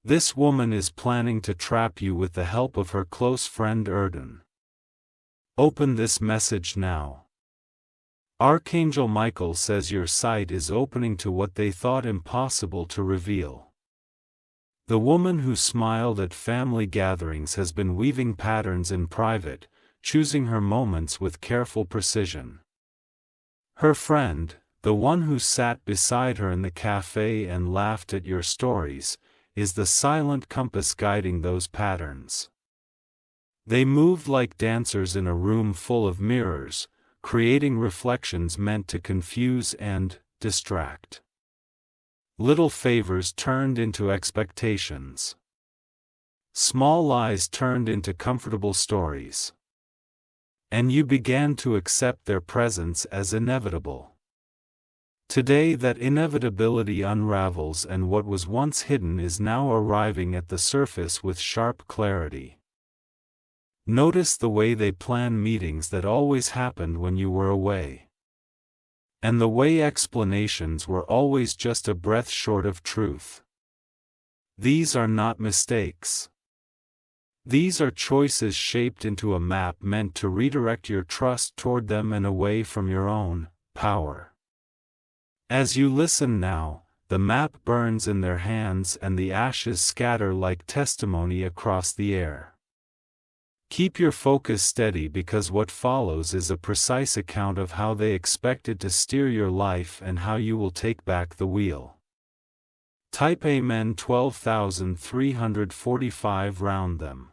This woman is planning to trap you with the help of her close friend Erden. Open this message now. Archangel Michael says your sight is opening to what they thought impossible to reveal. The woman who smiled at family gatherings has been weaving patterns in private, choosing her moments with careful precision. Her friend, the one who sat beside her in the cafe and laughed at your stories, is the silent compass guiding those patterns. They moved like dancers in a room full of mirrors, creating reflections meant to confuse and distract. Little favors turned into expectations. Small lies turned into comfortable stories. And you began to accept their presence as inevitable. Today that inevitability unravels, and what was once hidden is now arriving at the surface with sharp clarity. Notice the way they plan meetings that always happened when you were away. And the way explanations were always just a breath short of truth. These are not mistakes. These are choices shaped into a map meant to redirect your trust toward them and away from your own power. As you listen now, the map burns in their hands and the ashes scatter like testimony across the air. Keep your focus steady, because what follows is a precise account of how they expected to steer your life and how you will take back the wheel. Type Amen. 12,345 round them.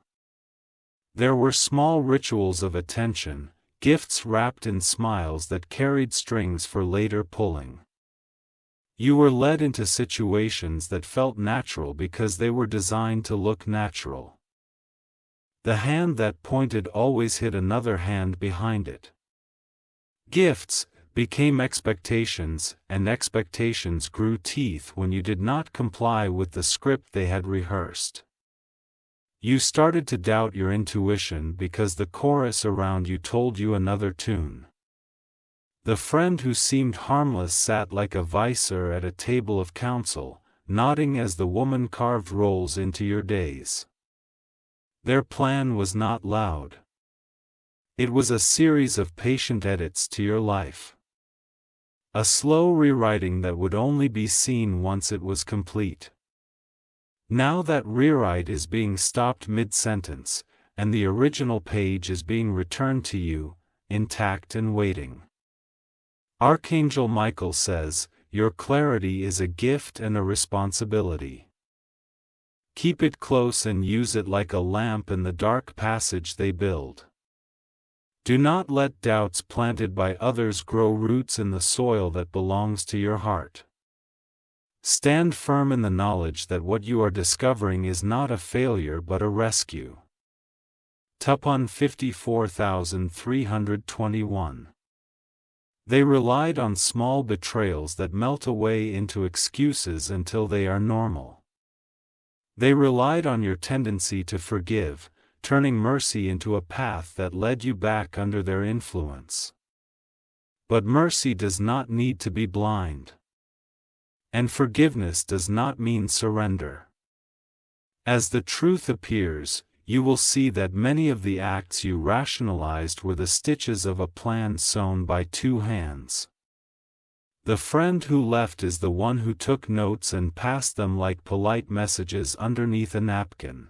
There were small rituals of attention, gifts wrapped in smiles that carried strings for later pulling. You were led into situations that felt natural because they were designed to look natural. The hand that pointed always hit another hand behind it. Gifts became expectations, and expectations grew teeth when you did not comply with the script they had rehearsed. You started to doubt your intuition because the chorus around you told you another tune. The friend who seemed harmless sat like a vicar at a table of counsel, nodding as the woman carved roles into your days. Their plan was not loud. It was a series of patient edits to your life. A slow rewriting that would only be seen once it was complete. Now that rewrite is being stopped mid-sentence, and the original page is being returned to you, intact and waiting. Archangel Michael says, your clarity is a gift and a responsibility. Keep it close and use it like a lamp in the dark passage they build. Do not let doubts planted by others grow roots in the soil that belongs to your heart. Stand firm in the knowledge that what you are discovering is not a failure but a rescue. Tupon 54,321. They relied on small betrayals that melt away into excuses until they are normal. They relied on your tendency to forgive, turning mercy into a path that led you back under their influence. But mercy does not need to be blind. And forgiveness does not mean surrender. As the truth appears, you will see that many of the acts you rationalized were the stitches of a plan sewn by two hands. The friend who left is the one who took notes and passed them like polite messages underneath a napkin.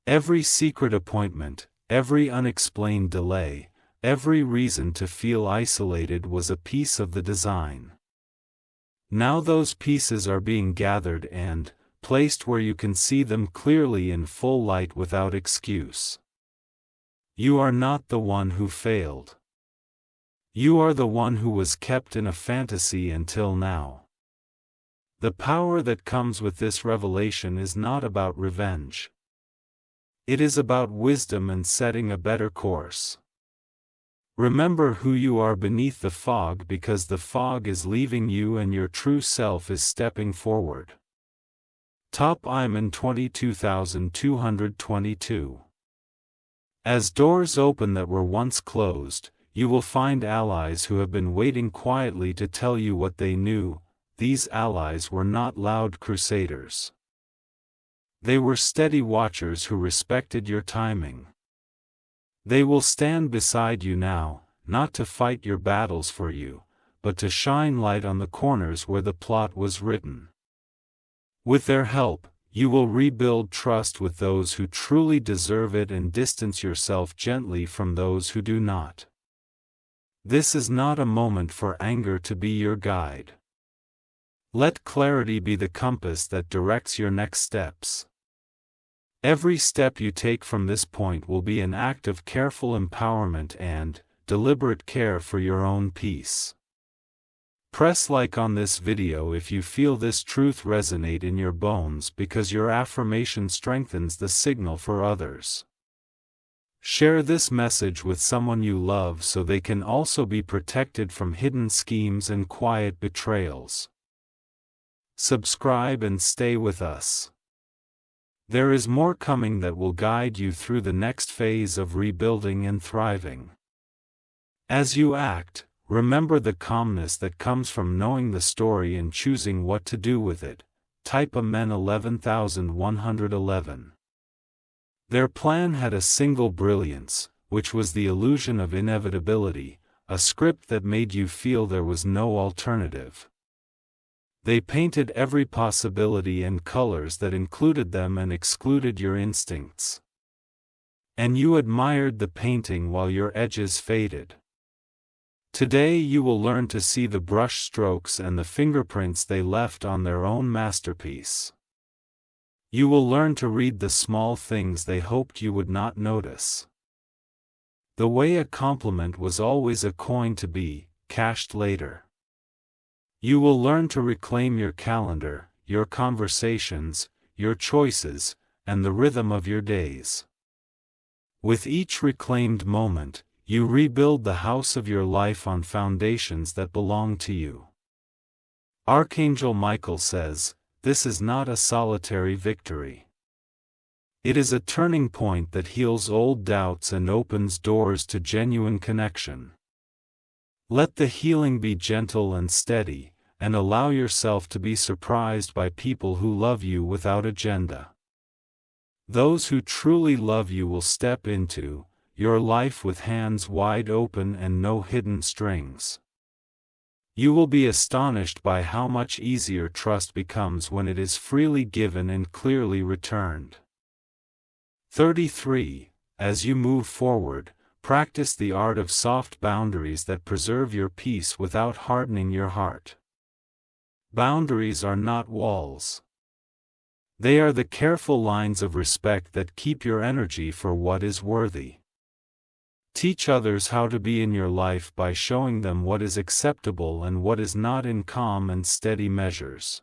Every secret appointment, every unexplained delay, every reason to feel isolated was a piece of the design. Now those pieces are being gathered and placed where you can see them clearly in full light without excuse. You are not the one who failed. You are the one who was kept in a fantasy until now. The power that comes with this revelation is not about revenge. It is about wisdom and setting a better course. Remember who you are beneath the fog, because the fog is leaving you and your true self is stepping forward. Top Iman 22,222. As doors open that were once closed, you will find allies who have been waiting quietly to tell you what they knew. These allies were not loud crusaders. They were steady watchers who respected your timing. They will stand beside you now, not to fight your battles for you, but to shine light on the corners where the plot was written. With their help, you will rebuild trust with those who truly deserve it and distance yourself gently from those who do not. This is not a moment for anger to be your guide. Let clarity be the compass that directs your next steps. Every step you take from this point will be an act of careful empowerment and deliberate care for your own peace. Press like on this video if you feel this truth resonate in your bones, because your affirmation strengthens the signal for others. Share this message with someone you love so they can also be protected from hidden schemes and quiet betrayals. Subscribe and stay with us. There is more coming that will guide you through the next phase of rebuilding and thriving. As you act, remember the calmness that comes from knowing the story and choosing what to do with it. Type Amen 11111. Their plan had a single brilliance, which was the illusion of inevitability, a script that made you feel there was no alternative. They painted every possibility in colors that included them and excluded your instincts. And you admired the painting while your edges faded. Today you will learn to see the brush strokes and the fingerprints they left on their own masterpiece. You will learn to read the small things they hoped you would not notice. The way a compliment was always a coin to be cashed later. You will learn to reclaim your calendar, your conversations, your choices, and the rhythm of your days. With each reclaimed moment, you rebuild the house of your life on foundations that belong to you. Archangel Michael says, "This is not a solitary victory. It is a turning point that heals old doubts and opens doors to genuine connection. Let the healing be gentle and steady, and allow yourself to be surprised by people who love you without agenda. Those who truly love you will step into your life with hands wide open and no hidden strings. You will be astonished by how much easier trust becomes when it is freely given and clearly returned." 33. As you move forward, practice the art of soft boundaries that preserve your peace without hardening your heart. Boundaries are not walls. They are the careful lines of respect that keep your energy for what is worthy. Teach others how to be in your life by showing them what is acceptable and what is not in calm and steady measures.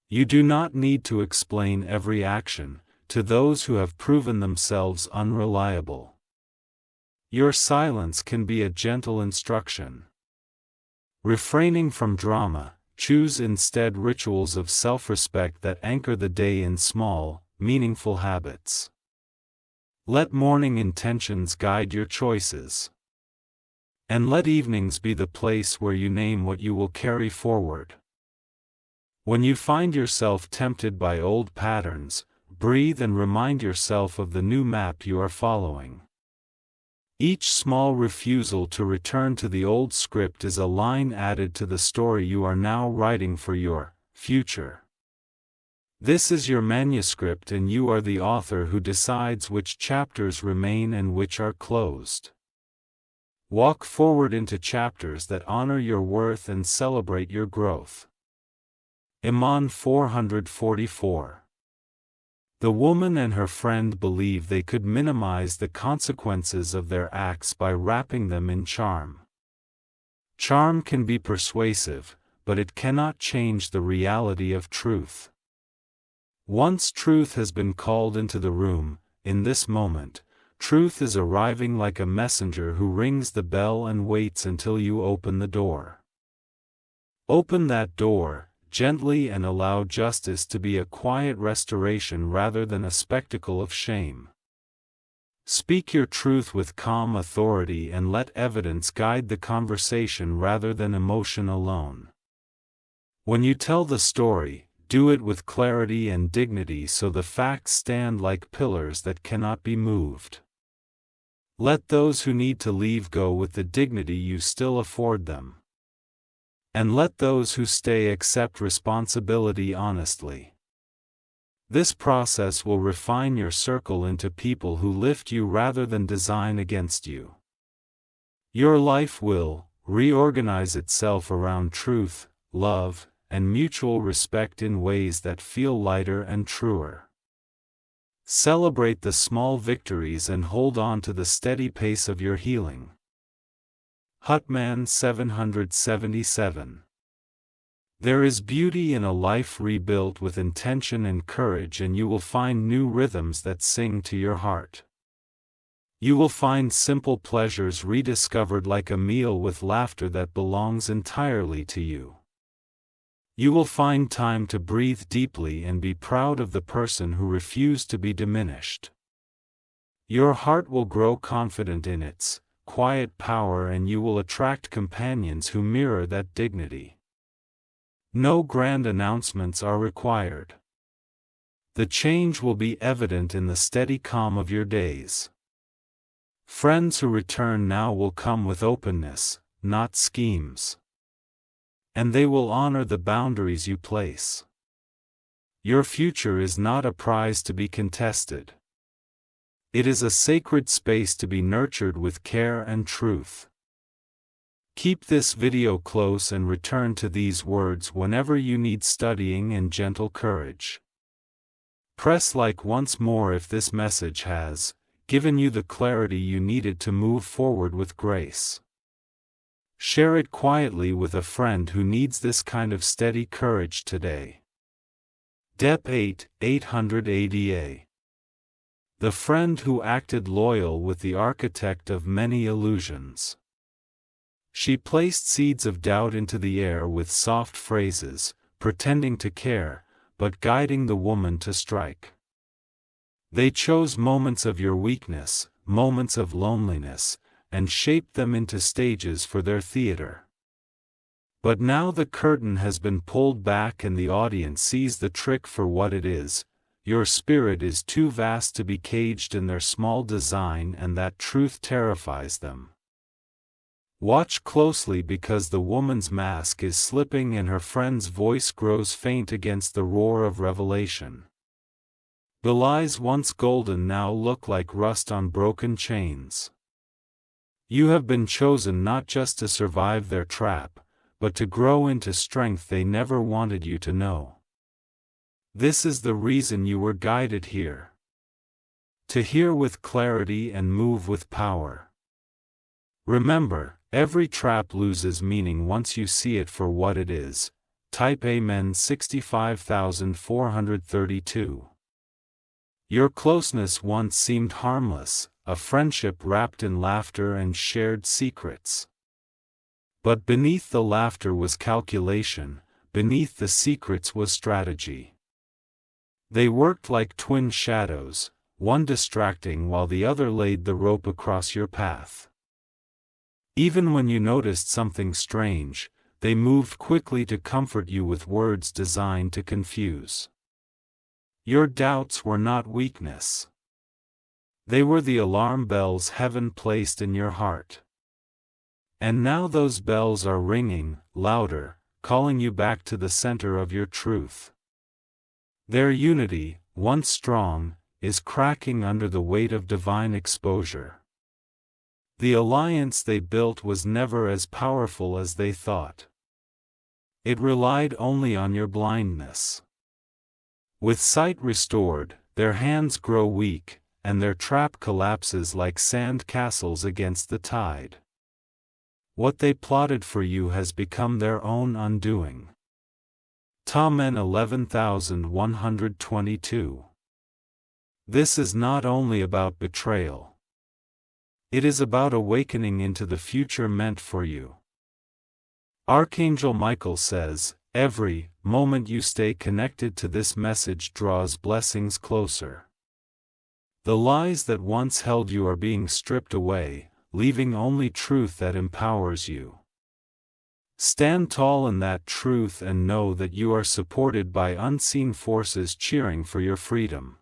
You do not need to explain every action to those who have proven themselves unreliable. Your silence can be a gentle instruction. Refraining from drama, choose instead rituals of self-respect that anchor the day in small, meaningful habits. Let morning intentions guide your choices. And let evenings be the place where you name what you will carry forward. When you find yourself tempted by old patterns, breathe and remind yourself of the new map you are following. Each small refusal to return to the old script is a line added to the story you are now writing for your future. This is your manuscript, and you are the author who decides which chapters remain and which are closed. Walk forward into chapters that honor your worth and celebrate your growth. Iman 444. The woman and her friend believe they could minimize the consequences of their acts by wrapping them in charm. Charm can be persuasive, but it cannot change the reality of truth. Once truth has been called into the room, in this moment, truth is arriving like a messenger who rings the bell and waits until you open the door. Open that door gently and allow justice to be a quiet restoration rather than a spectacle of shame. Speak your truth with calm authority and let evidence guide the conversation rather than emotion alone. When you tell the story, do it with clarity and dignity so the facts stand like pillars that cannot be moved. Let those who need to leave go with the dignity you still afford them. And let those who stay accept responsibility honestly. This process will refine your circle into people who lift you rather than design against you. Your life will reorganize itself around truth, love, and mutual respect in ways that feel lighter and truer. Celebrate the small victories and hold on to the steady pace of your healing. Hutman 777. There is beauty in a life rebuilt with intention and courage, and you will find new rhythms that sing to your heart. You will find simple pleasures rediscovered like a meal with laughter that belongs entirely to you. You will find time to breathe deeply and be proud of the person who refused to be diminished. Your heart will grow confident in its quiet power, and you will attract companions who mirror that dignity. No grand announcements are required. The change will be evident in the steady calm of your days. Friends who return now will come with openness, not schemes. And they will honor the boundaries you place. Your future is not a prize to be contested. It is a sacred space to be nurtured with care and truth. Keep this video close and return to these words whenever you need studying and gentle courage. Press like once more if this message has given you the clarity you needed to move forward with grace. Share it quietly with a friend who needs this kind of steady courage today. Dep 880A. The friend who acted loyal with the architect of many illusions. She placed seeds of doubt into the air with soft phrases, pretending to care, but guiding the woman to strike. They chose moments of your weakness, moments of loneliness, and shaped them into stages for their theater. But now the curtain has been pulled back and the audience sees the trick for what it is. Your spirit is too vast to be caged in their small design, and that truth terrifies them. Watch closely, because the woman's mask is slipping and her friend's voice grows faint against the roar of revelation. The lies once golden now look like rust on broken chains. You have been chosen not just to survive their trap, but to grow into strength they never wanted you to know. This is the reason you were guided here. To hear with clarity and move with power. Remember, every trap loses meaning once you see it for what it is. Type Amen 65432. Your closeness once seemed harmless, a friendship wrapped in laughter and shared secrets. But beneath the laughter was calculation, beneath the secrets was strategy. They worked like twin shadows, one distracting while the other laid the rope across your path. Even when you noticed something strange, they moved quickly to comfort you with words designed to confuse. Your doubts were not weakness. They were the alarm bells heaven placed in your heart. And now those bells are ringing, louder, calling you back to the center of your truth. Their unity, once strong, is cracking under the weight of divine exposure. The alliance they built was never as powerful as they thought. It relied only on your blindness. With sight restored, their hands grow weak, and their trap collapses like sand castles against the tide. What they plotted for you has become their own undoing. Tamen 11122. This is not only about betrayal. It is about awakening into the future meant for you. Archangel Michael says, every moment you stay connected to this message draws blessings closer. The lies that once held you are being stripped away, leaving only truth that empowers you. Stand tall in that truth and know that you are supported by unseen forces cheering for your freedom.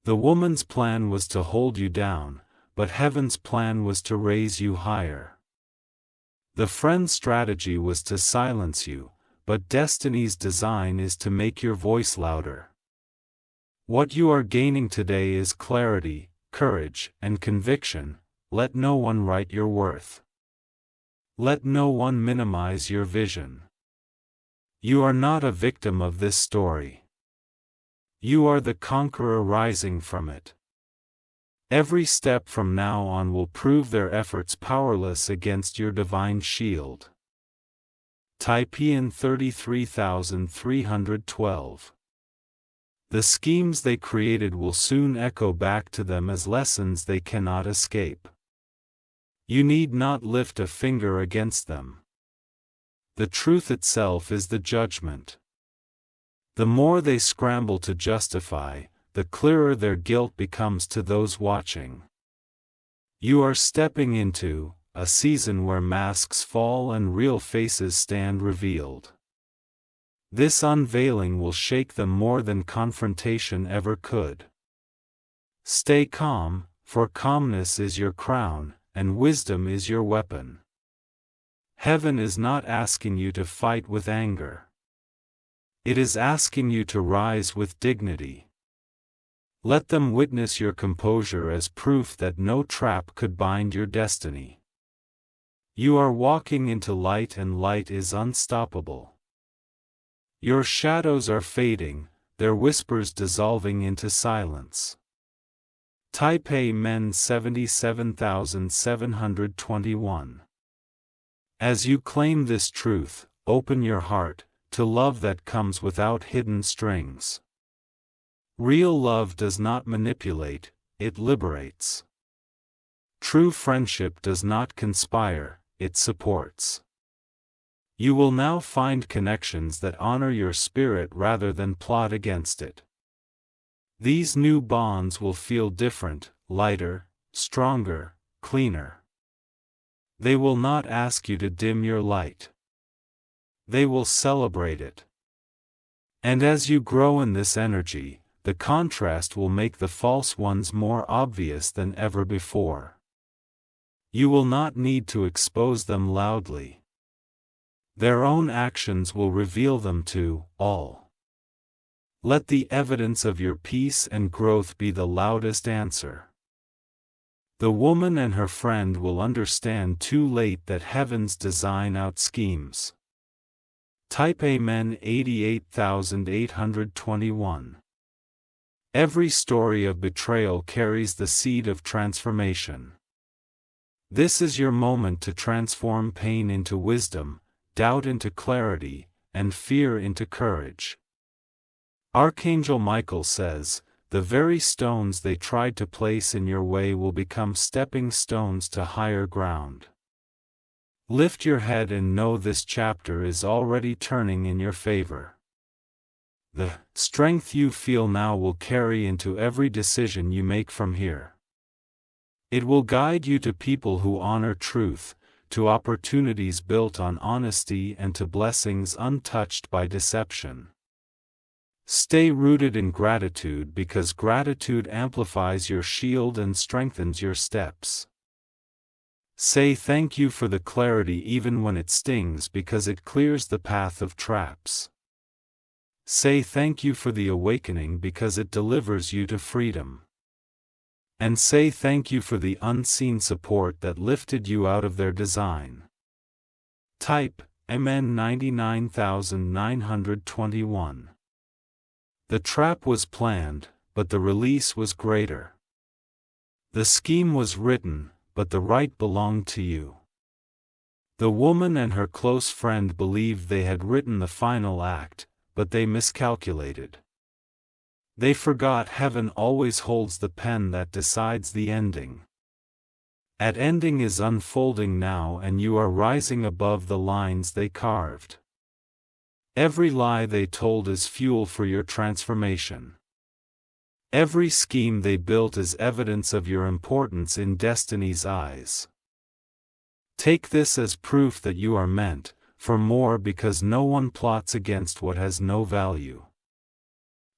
The woman's plan was to hold you down, but heaven's plan was to raise you higher. The friend's strategy was to silence you, but destiny's design is to make your voice louder. What you are gaining today is clarity, courage, and conviction. Let no one write your worth. Let no one minimize your vision. You are not a victim of this story. You are the conqueror rising from it. Every step from now on will prove their efforts powerless against your divine shield. Taipeian 33,312. The schemes they created will soon echo back to them as lessons they cannot escape. You need not lift a finger against them. The truth itself is the judgment. The more they scramble to justify, the clearer their guilt becomes to those watching. You are stepping into a season where masks fall and real faces stand revealed. This unveiling will shake them more than confrontation ever could. Stay calm, for calmness is your crown, and wisdom is your weapon. Heaven is not asking you to fight with anger. It is asking you to rise with dignity. Let them witness your composure as proof that no trap could bind your destiny. You are walking into light, and light is unstoppable. Your shadows are fading, their whispers dissolving into silence. Taipei Men 77,721. As you claim this truth, open your heart to love that comes without hidden strings. Real love does not manipulate, it liberates. True friendship does not conspire, it supports. You will now find connections that honor your spirit rather than plot against it. These new bonds will feel different, lighter, stronger, cleaner. They will not ask you to dim your light. They will celebrate it. And as you grow in this energy, the contrast will make the false ones more obvious than ever before. You will not need to expose them loudly. Their own actions will reveal them to all. Let the evidence of your peace and growth be the loudest answer. The woman and her friend will understand too late that heaven's design outschemes. Taipei Men 88,821. Every story of betrayal carries the seed of transformation. This is your moment to transform pain into wisdom, doubt into clarity, and fear into courage. Archangel Michael says, the very stones they tried to place in your way will become stepping stones to higher ground. Lift your head and know this chapter is already turning in your favor. The strength you feel now will carry into every decision you make from here. It will guide you to people who honor truth, to opportunities built on honesty, and to blessings untouched by deception. Stay rooted in gratitude, because gratitude amplifies your shield and strengthens your steps. Say thank you for the clarity even when it stings, because it clears the path of traps. Say thank you for the awakening, because it delivers you to freedom. And say thank you for the unseen support that lifted you out of their design. Type MN 99,921. The trap was planned, but the release was greater. The scheme was written, but the right belonged to you. The woman and her close friend believed they had written the final act, but they miscalculated. They forgot heaven always holds the pen that decides the ending. That ending is unfolding now, and you are rising above the lines they carved. Every lie they told is fuel for your transformation. Every scheme they built is evidence of your importance in destiny's eyes. Take this as proof that you are meant, for more because no one plots against what has no value.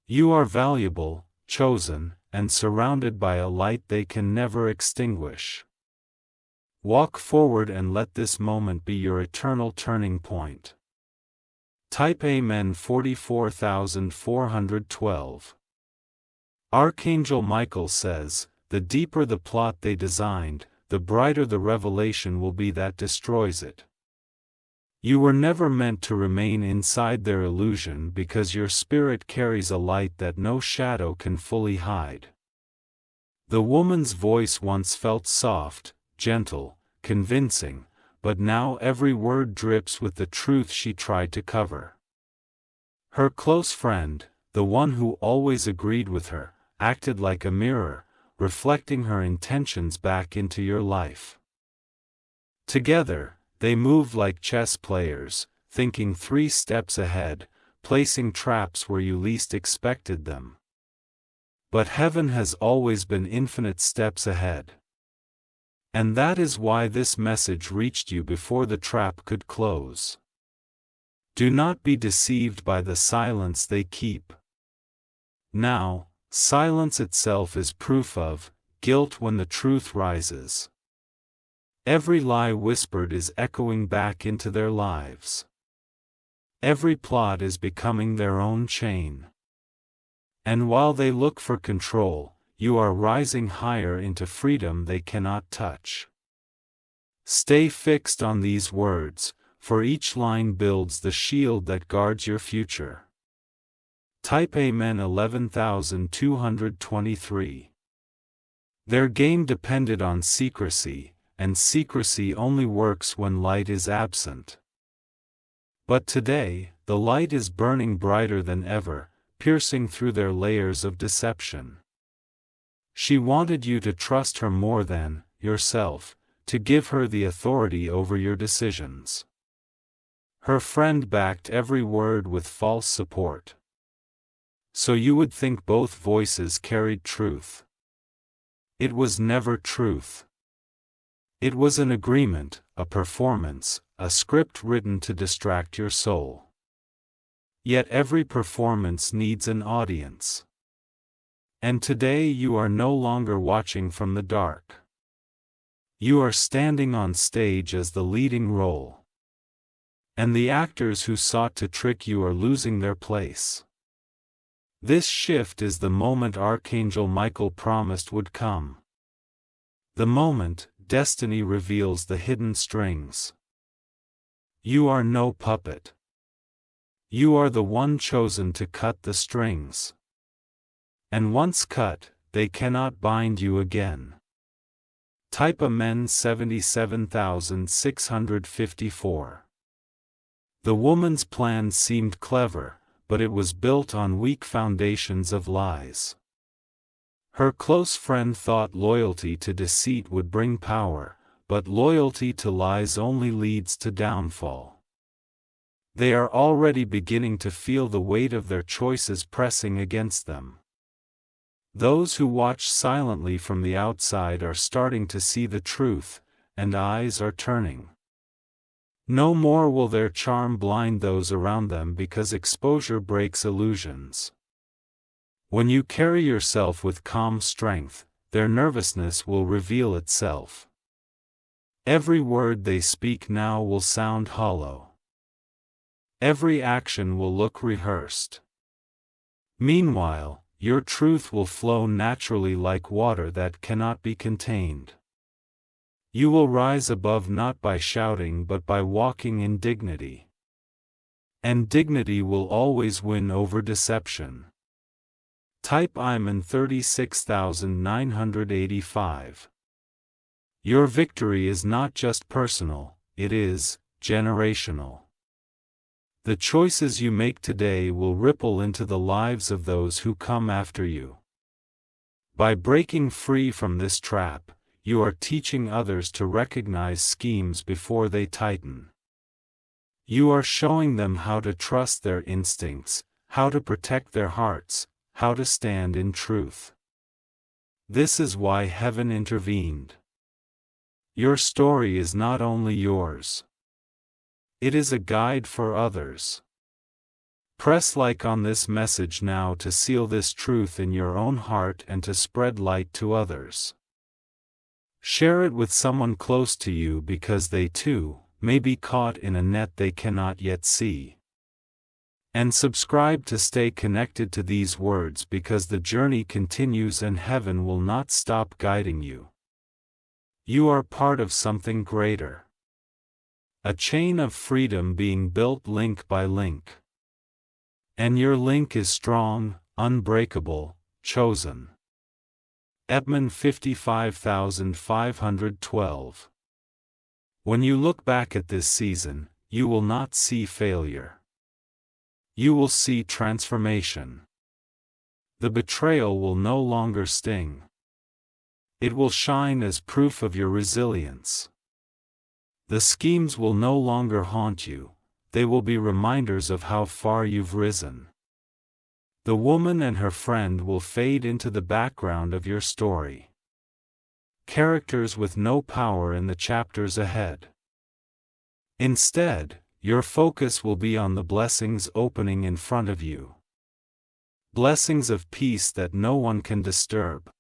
You are valuable, chosen, and surrounded by a light they can never extinguish. Walk forward and let this moment be your eternal turning point. Type Amen 44412. Archangel Michael says, the deeper the plot they designed, the brighter the revelation will be that destroys it. You were never meant to remain inside their illusion because your spirit carries a light that no shadow can fully hide. The woman's voice once felt soft, gentle, convincing, but now every word drips with the truth she tried to cover. Her close friend, the one who always agreed with her, acted like a mirror, reflecting her intentions back into your life. Together, they moved like chess players, thinking 3 steps ahead, placing traps where you least expected them. But heaven has always been infinite steps ahead. And that is why this message reached you before the trap could close. Do not be deceived by the silence they keep. Now, silence itself is proof of guilt when the truth rises. Every lie whispered is echoing back into their lives. Every plot is becoming their own chain. And while they look for control, you are rising higher into freedom they cannot touch. Stay fixed on these words, for each line builds the shield that guards your future. Type Amen 11223. Their game depended on secrecy, and secrecy only works when light is absent. But today, the light is burning brighter than ever, piercing through their layers of deception. She wanted you to trust her more than yourself, to give her the authority over your decisions. Her friend backed every word with false support. So you would think both voices carried truth. It was never truth. It was an agreement, a performance, a script written to distract your soul. Yet every performance needs an audience. And today you are no longer watching from the dark. You are standing on stage as the leading role. And the actors who sought to trick you are losing their place. This shift is the moment Archangel Michael promised would come. The moment destiny reveals the hidden strings. You are no puppet. You are the one chosen to cut the strings. And once cut, they cannot bind you again. Type Amen 77654. The woman's plan seemed clever, but it was built on weak foundations of lies. Her close friend thought loyalty to deceit would bring power, but loyalty to lies only leads to downfall. They are already beginning to feel the weight of their choices pressing against them. Those who watch silently from the outside are starting to see the truth, and eyes are turning. No more will their charm blind those around them because exposure breaks illusions. When you carry yourself with calm strength, their nervousness will reveal itself. Every word they speak now will sound hollow. Every action will look rehearsed. Meanwhile, your truth will flow naturally like water that cannot be contained. You will rise above not by shouting but by walking in dignity. And dignity will always win over deception. Type Iman 36985. Your victory is not just personal, it is generational. The choices you make today will ripple into the lives of those who come after you. By breaking free from this trap, you are teaching others to recognize schemes before they tighten. You are showing them how to trust their instincts, how to protect their hearts, how to stand in truth. This is why heaven intervened. Your story is not only yours. It is a guide for others. Press like on this message now to seal this truth in your own heart and to spread light to others. Share it with someone close to you because they too may be caught in a net they cannot yet see. And subscribe to stay connected to these words because the journey continues and heaven will not stop guiding you. You are part of something greater. A chain of freedom being built link by link. And your link is strong, unbreakable, chosen. Edmund 55512. When you look back at this season, you will not see failure. You will see transformation. The betrayal will no longer sting. It will shine as proof of your resilience. The schemes will no longer haunt you, they will be reminders of how far you've risen. The woman and her friend will fade into the background of your story. Characters with no power in the chapters ahead. Instead, your focus will be on the blessings opening in front of you. Blessings of peace that no one can disturb.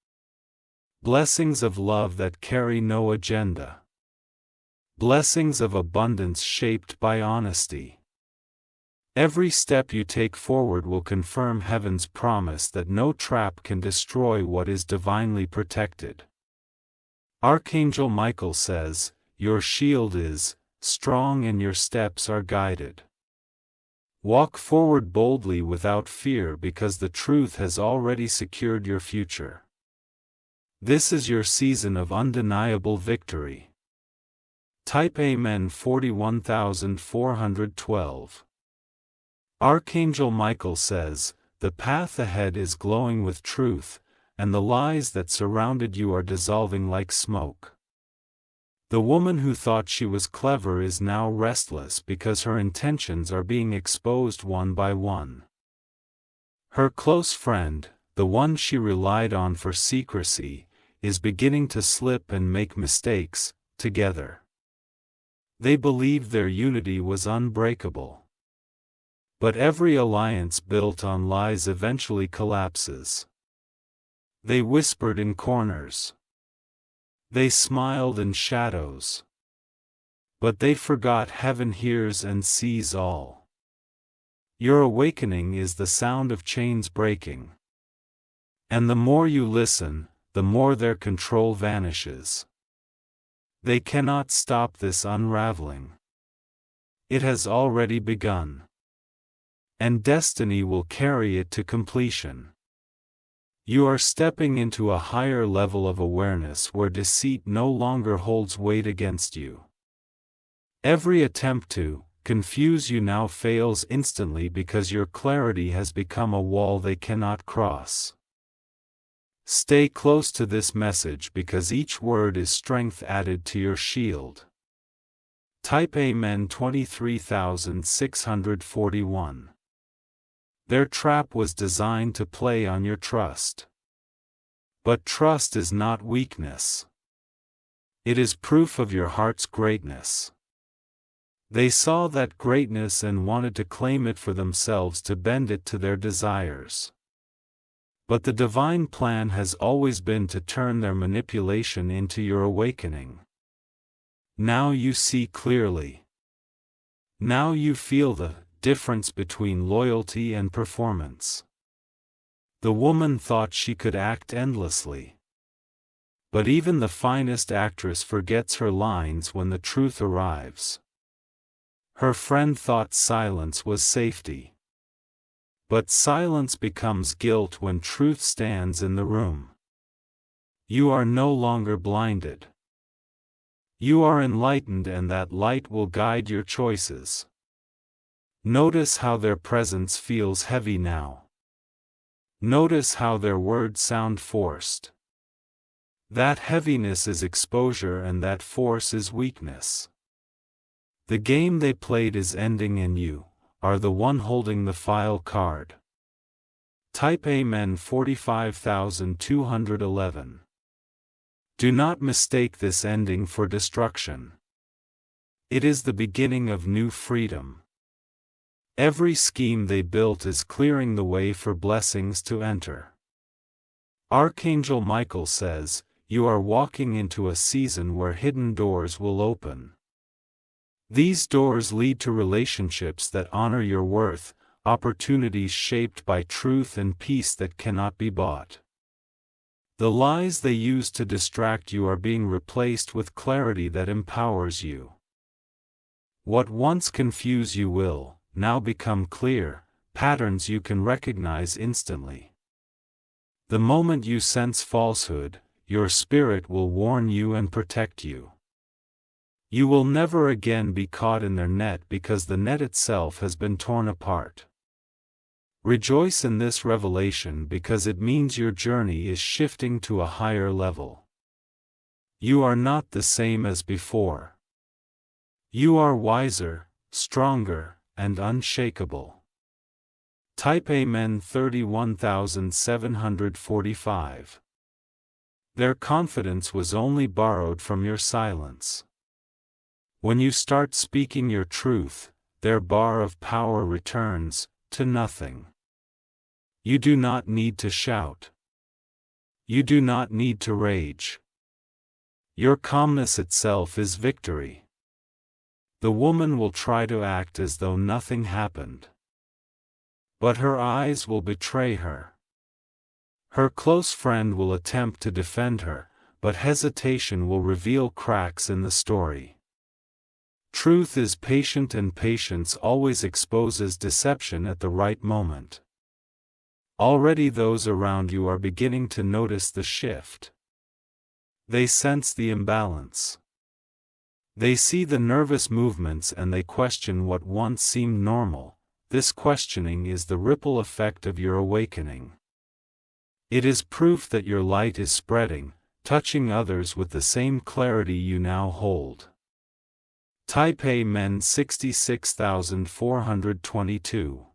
Blessings of love that carry no agenda. Blessings of abundance shaped by honesty. Every step you take forward will confirm heaven's promise that no trap can destroy what is divinely protected. Archangel Michael says, "Your shield is strong and your steps are guided." Walk forward boldly without fear because the truth has already secured your future. This is your season of undeniable victory. Type Amen 41412. Archangel Michael says, "The path ahead is glowing with truth, and the lies that surrounded you are dissolving like smoke." The woman who thought she was clever is now restless because her intentions are being exposed one by one. Her close friend, the one she relied on for secrecy, is beginning to slip and make mistakes, together. They believed their unity was unbreakable. But every alliance built on lies eventually collapses. They whispered in corners. They smiled in shadows. But they forgot heaven hears and sees all. Your awakening is the sound of chains breaking. And the more you listen, the more their control vanishes. They cannot stop this unraveling. It has already begun. And destiny will carry it to completion. You are stepping into a higher level of awareness where deceit no longer holds weight against you. Every attempt to confuse you now fails instantly because your clarity has become a wall they cannot cross. Stay close to this message because each word is strength added to your shield. Type Amen 23641. Their trap was designed to play on your trust. But trust is not weakness. It is proof of your heart's greatness. They saw that greatness and wanted to claim it for themselves to bend it to their desires. But the divine plan has always been to turn their manipulation into your awakening. Now you see clearly. Now you feel the difference between loyalty and performance. The woman thought she could act endlessly. But even the finest actress forgets her lines when the truth arrives. Her friend thought silence was safety. But silence becomes guilt when truth stands in the room. You are no longer blinded. You are enlightened, and that light will guide your choices. Notice how their presence feels heavy now. Notice how their words sound forced. That heaviness is exposure and that force is weakness. The game they played is ending and you are the one holding the file card. Type Amen 45211. Do not mistake this ending for destruction. It is the beginning of new freedom. Every scheme they built is clearing the way for blessings to enter. Archangel Michael says, you are walking into a season where hidden doors will open. These doors lead to relationships that honor your worth, opportunities shaped by truth and peace that cannot be bought. The lies they use to distract you are being replaced with clarity that empowers you. What once confused you will now become clear, patterns you can recognize instantly. The moment you sense falsehood, your spirit will warn you and protect you. You will never again be caught in their net because the net itself has been torn apart. Rejoice in this revelation because it means your journey is shifting to a higher level. You are not the same as before. You are wiser, stronger, and unshakable. Type Amen 31745. Their confidence was only borrowed from your silence. When you start speaking your truth, their bar of power returns to nothing. You do not need to shout. You do not need to rage. Your calmness itself is victory. The woman will try to act as though nothing happened. But her eyes will betray her. Her close friend will attempt to defend her, but hesitation will reveal cracks in the story. Truth is patient and patience always exposes deception at the right moment. Already those around you are beginning to notice the shift. They sense the imbalance. They see the nervous movements and they question what once seemed normal. This questioning is the ripple effect of your awakening. It is proof that your light is spreading, touching others with the same clarity you now hold. Type Amen 66422.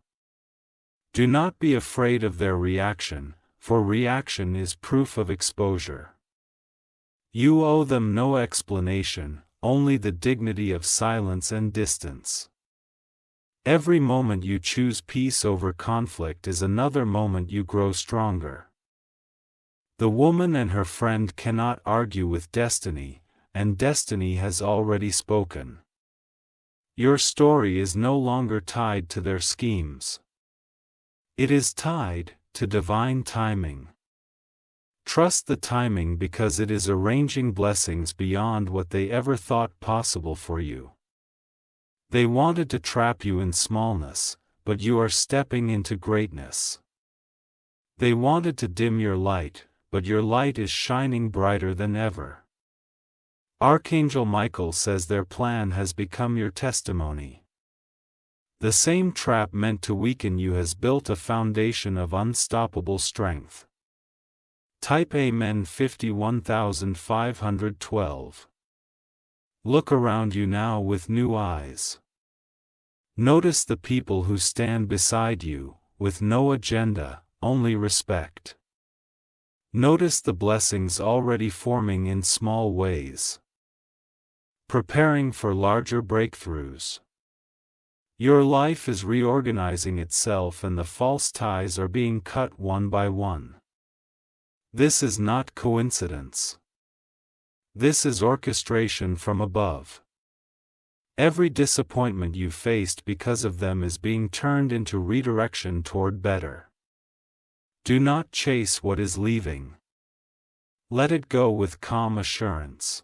Do not be afraid of their reaction, for reaction is proof of exposure. You owe them no explanation, only the dignity of silence and distance. Every moment you choose peace over conflict is another moment you grow stronger. The woman and her friend cannot argue with destiny, and destiny has already spoken. Your story is no longer tied to their schemes. It is tied to divine timing. Trust the timing because it is arranging blessings beyond what they ever thought possible for you. They wanted to trap you in smallness, but you are stepping into greatness. They wanted to dim your light, but your light is shining brighter than ever. Archangel Michael says their plan has become your testimony. The same trap meant to weaken you has built a foundation of unstoppable strength. Type Amen 51512. Look around you now with new eyes. Notice the people who stand beside you, with no agenda, only respect. Notice the blessings already forming in small ways. Preparing for larger breakthroughs. Your life is reorganizing itself and the false ties are being cut one by one. This is not coincidence. This is orchestration from above. Every disappointment you faced because of them is being turned into redirection toward better. Do not chase what is leaving. Let it go with calm assurance.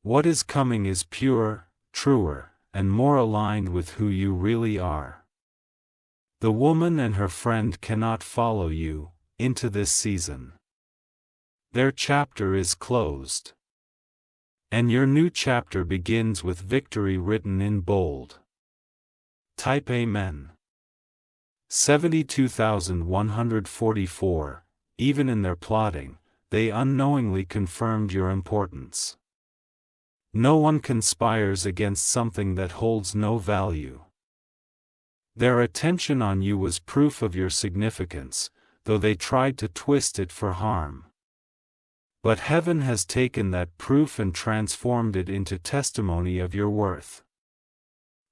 What is coming is purer, truer, and more aligned with who you really are. The woman and her friend cannot follow you into this season. Their chapter is closed. And your new chapter begins with victory written in bold. Type Amen. 72144. Even in their plotting, they unknowingly confirmed your importance. No one conspires against something that holds no value. Their attention on you was proof of your significance, though they tried to twist it for harm. But heaven has taken that proof and transformed it into testimony of your worth.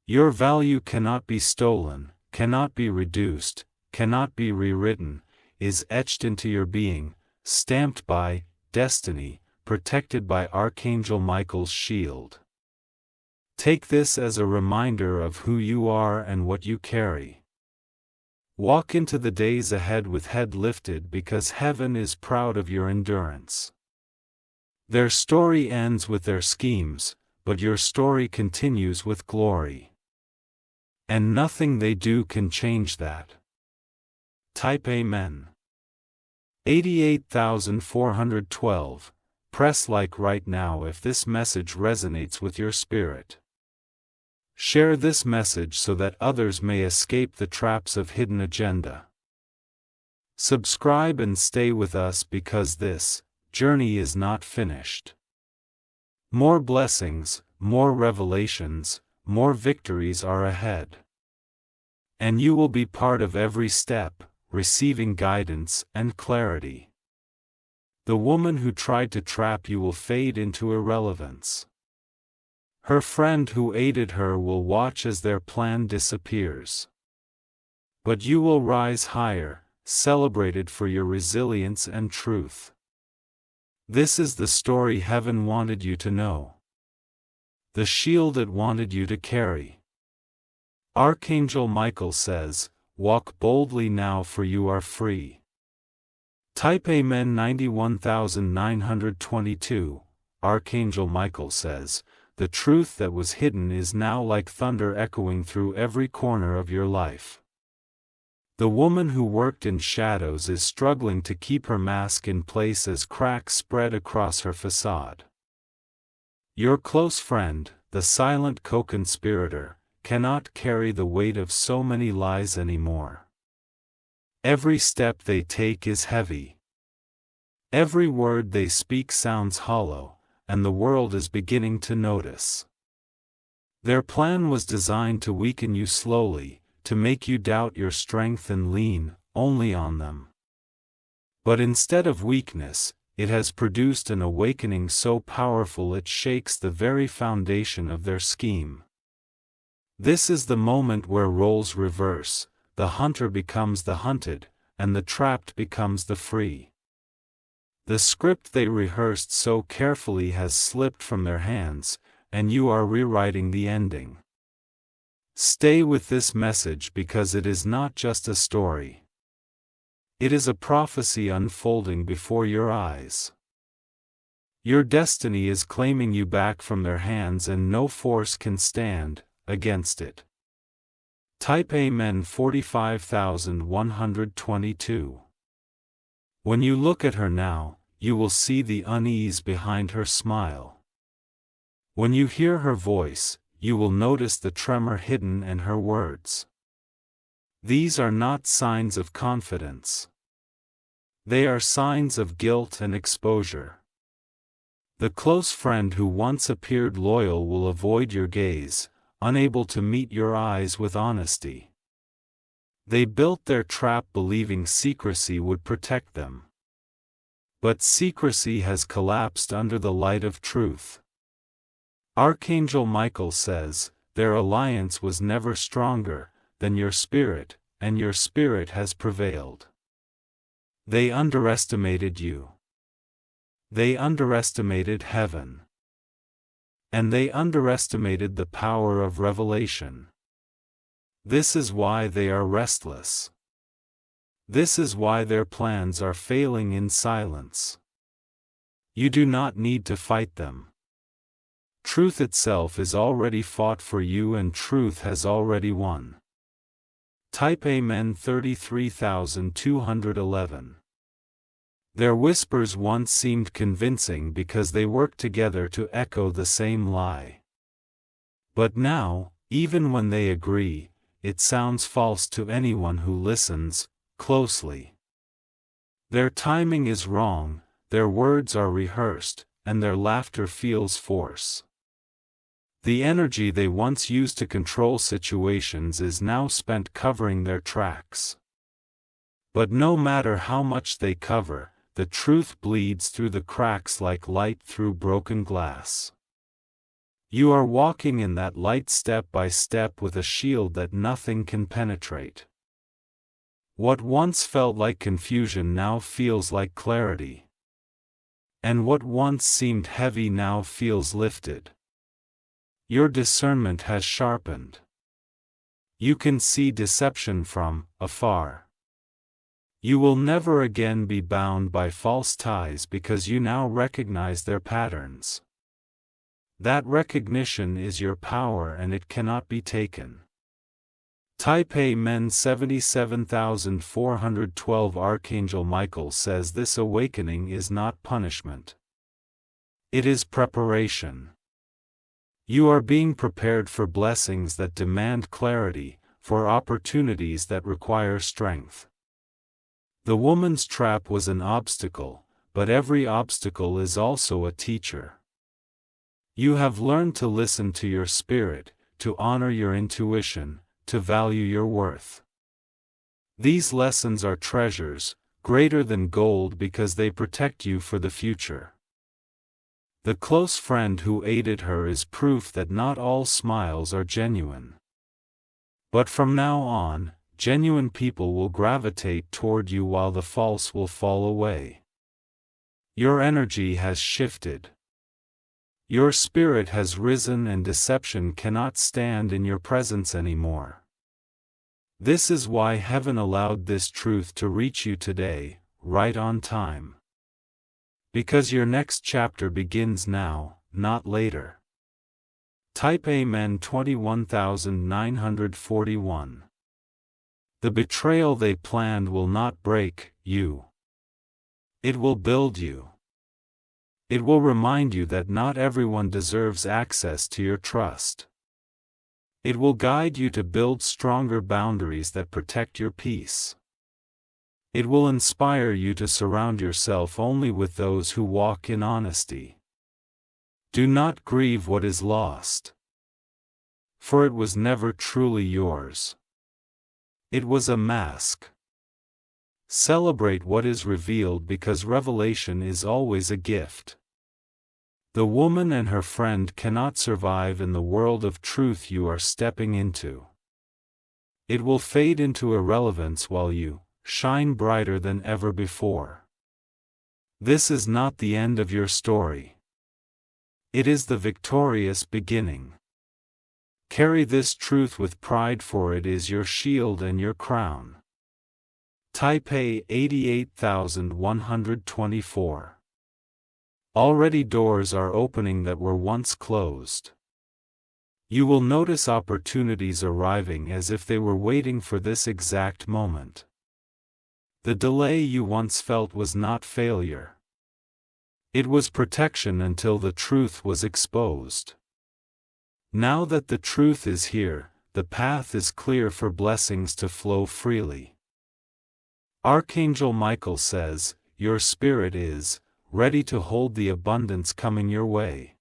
Your value cannot be stolen, cannot be reduced, cannot be rewritten, is etched into your being, stamped by destiny, protected by Archangel Michael's shield. Take this as a reminder of who you are and what you carry. Walk into the days ahead with head lifted because heaven is proud of your endurance. Their story ends with their schemes, but your story continues with glory. And nothing they do can change that. Type Amen. 88,412. Press like right now if this message resonates with your spirit. Share this message so that others may escape the traps of hidden agenda. Subscribe and stay with us because this journey is not finished. More blessings, more revelations, more victories are ahead. And you will be part of every step, receiving guidance and clarity. The woman who tried to trap you will fade into irrelevance. Her friend who aided her will watch as their plan disappears. But you will rise higher, celebrated for your resilience and truth. This is the story heaven wanted you to know. The shield it wanted you to carry. Archangel Michael says, "Walk boldly now for you are free." Type Amen. 91,922. Archangel Michael says, "The truth that was hidden is now like thunder echoing through every corner of your life." The woman who worked in shadows is struggling to keep her mask in place as cracks spread across her facade. Your close friend, the silent co-conspirator, cannot carry the weight of so many lies anymore. Every step they take is heavy. Every word they speak sounds hollow, and the world is beginning to notice. Their plan was designed to weaken you slowly, to make you doubt your strength and lean only on them. But instead of weakness, it has produced an awakening so powerful it shakes the very foundation of their scheme. This is the moment where roles reverse, the hunter becomes the hunted, and the trapped becomes the free. The script they rehearsed so carefully has slipped from their hands, and you are rewriting the ending. Stay with this message because it is not just a story. It is a prophecy unfolding before your eyes. Your destiny is claiming you back from their hands and no force can stand against it. Type Amen. 45,122. When you look at her now, you will see the unease behind her smile. When you hear her voice, you will notice the tremor hidden in her words. These are not signs of confidence. They are signs of guilt and exposure. The close friend who once appeared loyal will avoid your gaze, unable to meet your eyes with honesty. They built their trap believing secrecy would protect them. But secrecy has collapsed under the light of truth. Archangel Michael says, their alliance was never stronger than your spirit, and your spirit has prevailed. They underestimated you. They underestimated heaven. And they underestimated the power of revelation. This is why they are restless. This is why their plans are failing in silence. You do not need to fight them. Truth itself is already fought for you and truth has already won. Type Amen. 33,211. Their whispers once seemed convincing because they worked together to echo the same lie. But now, even when they agree, it sounds false to anyone who listens closely. Their timing is wrong, their words are rehearsed, and their laughter feels forced. The energy they once used to control situations is now spent covering their tracks. But no matter how much they cover, the truth bleeds through the cracks like light through broken glass. You are walking in that light step by step with a shield that nothing can penetrate. What once felt like confusion now feels like clarity. And what once seemed heavy now feels lifted. Your discernment has sharpened. You can see deception from afar. You will never again be bound by false ties because you now recognize their patterns. That recognition is your power and it cannot be taken. Type Amen 77412. Archangel Michael says this awakening is not punishment. It is preparation. You are being prepared for blessings that demand clarity, for opportunities that require strength. The woman's trap was an obstacle, but every obstacle is also a teacher. You have learned to listen to your spirit, to honor your intuition, to value your worth. These lessons are treasures, greater than gold because they protect you for the future. The close friend who aided her is proof that not all smiles are genuine. But from now on, genuine people will gravitate toward you while the false will fall away. Your energy has shifted. Your spirit has risen and deception cannot stand in your presence anymore. This is why heaven allowed this truth to reach you today, right on time. Because your next chapter begins now, not later. Type Amen 21941. The betrayal they planned will not break you. It will build you. It will remind you that not everyone deserves access to your trust. It will guide you to build stronger boundaries that protect your peace. It will inspire you to surround yourself only with those who walk in honesty. Do not grieve what is lost. For it was never truly yours. It was a mask. Celebrate what is revealed because revelation is always a gift. The woman and her friend cannot survive in the world of truth you are stepping into. It will fade into irrelevance while you shine brighter than ever before. This is not the end of your story. It is the victorious beginning. Carry this truth with pride, for it is your shield and your crown. Type A 88124. Already doors are opening that were once closed. You will notice opportunities arriving as if they were waiting for this exact moment. The delay you once felt was not failure. It was protection until the truth was exposed. Now that the truth is here, the path is clear for blessings to flow freely. Archangel Michael says, your spirit is ready to hold the abundance coming your way.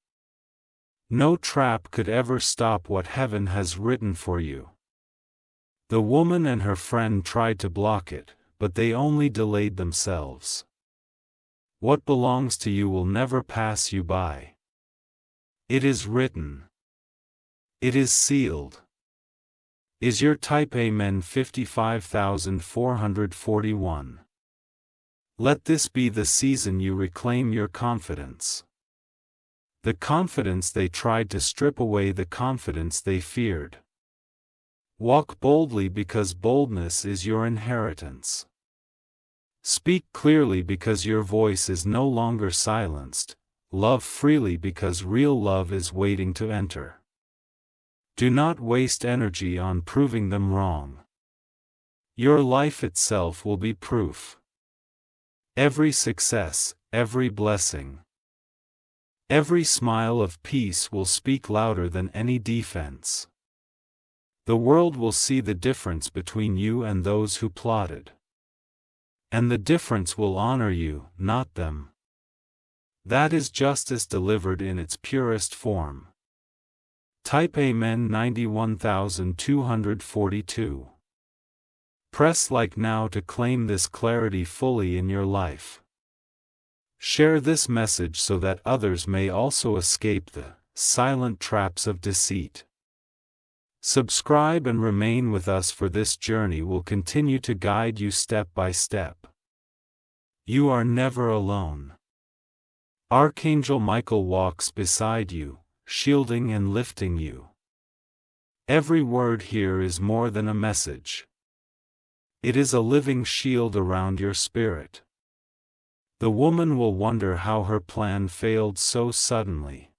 No trap could ever stop what heaven has written for you. The woman and her friend tried to block it, but they only delayed themselves. What belongs to you will never pass you by. It is written. It is sealed. Is your type Amen 55441. Let this be the season you reclaim your confidence. The confidence they tried to strip away, the confidence they feared. Walk boldly because boldness is your inheritance. Speak clearly because your voice is no longer silenced. Love freely because real love is waiting to enter. Do not waste energy on proving them wrong. Your life itself will be proof. Every success, every blessing, every smile of peace will speak louder than any defense. The world will see the difference between you and those who plotted. And the difference will honor you, not them. That is justice delivered in its purest form. Type Amen 91242. Press like now to claim this clarity fully in your life. Share this message so that others may also escape the silent traps of deceit. Subscribe and remain with us, for this journey will continue to guide you step by step. You are never alone. Archangel Michael walks beside you, shielding and lifting you. Every word here is more than a message. It is a living shield around your spirit. The woman will wonder how her plan failed so suddenly.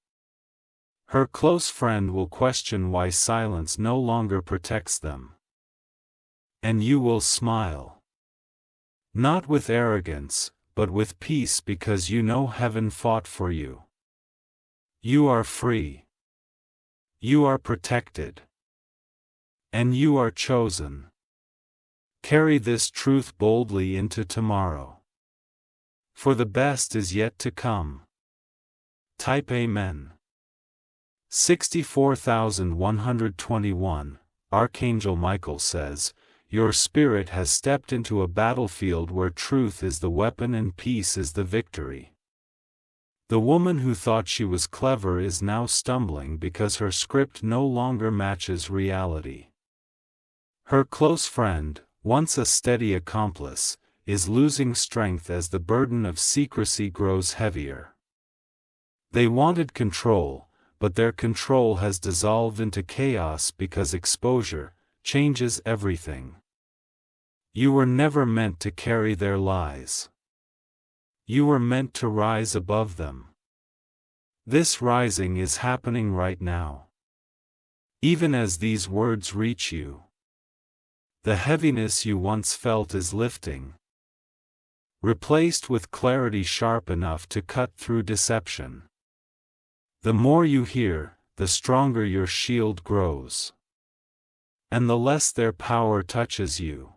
Her close friend will question why silence no longer protects them. And you will smile. Not with arrogance, but with peace, because you know heaven fought for you. You are free. You are protected. And you are chosen. Carry this truth boldly into tomorrow. For the best is yet to come. Type Amen. 64,121, Archangel Michael says, your spirit has stepped into a battlefield where truth is the weapon and peace is the victory. The woman who thought she was clever is now stumbling because her script no longer matches reality. Her close friend, once a steady accomplice, is losing strength as the burden of secrecy grows heavier. They wanted control, but their control has dissolved into chaos because exposure changes everything. You were never meant to carry their lies. You were meant to rise above them. This rising is happening right now. Even as these words reach you, the heaviness you once felt is lifting, replaced with clarity sharp enough to cut through deception. The more you hear, the stronger your shield grows. And the less their power touches you.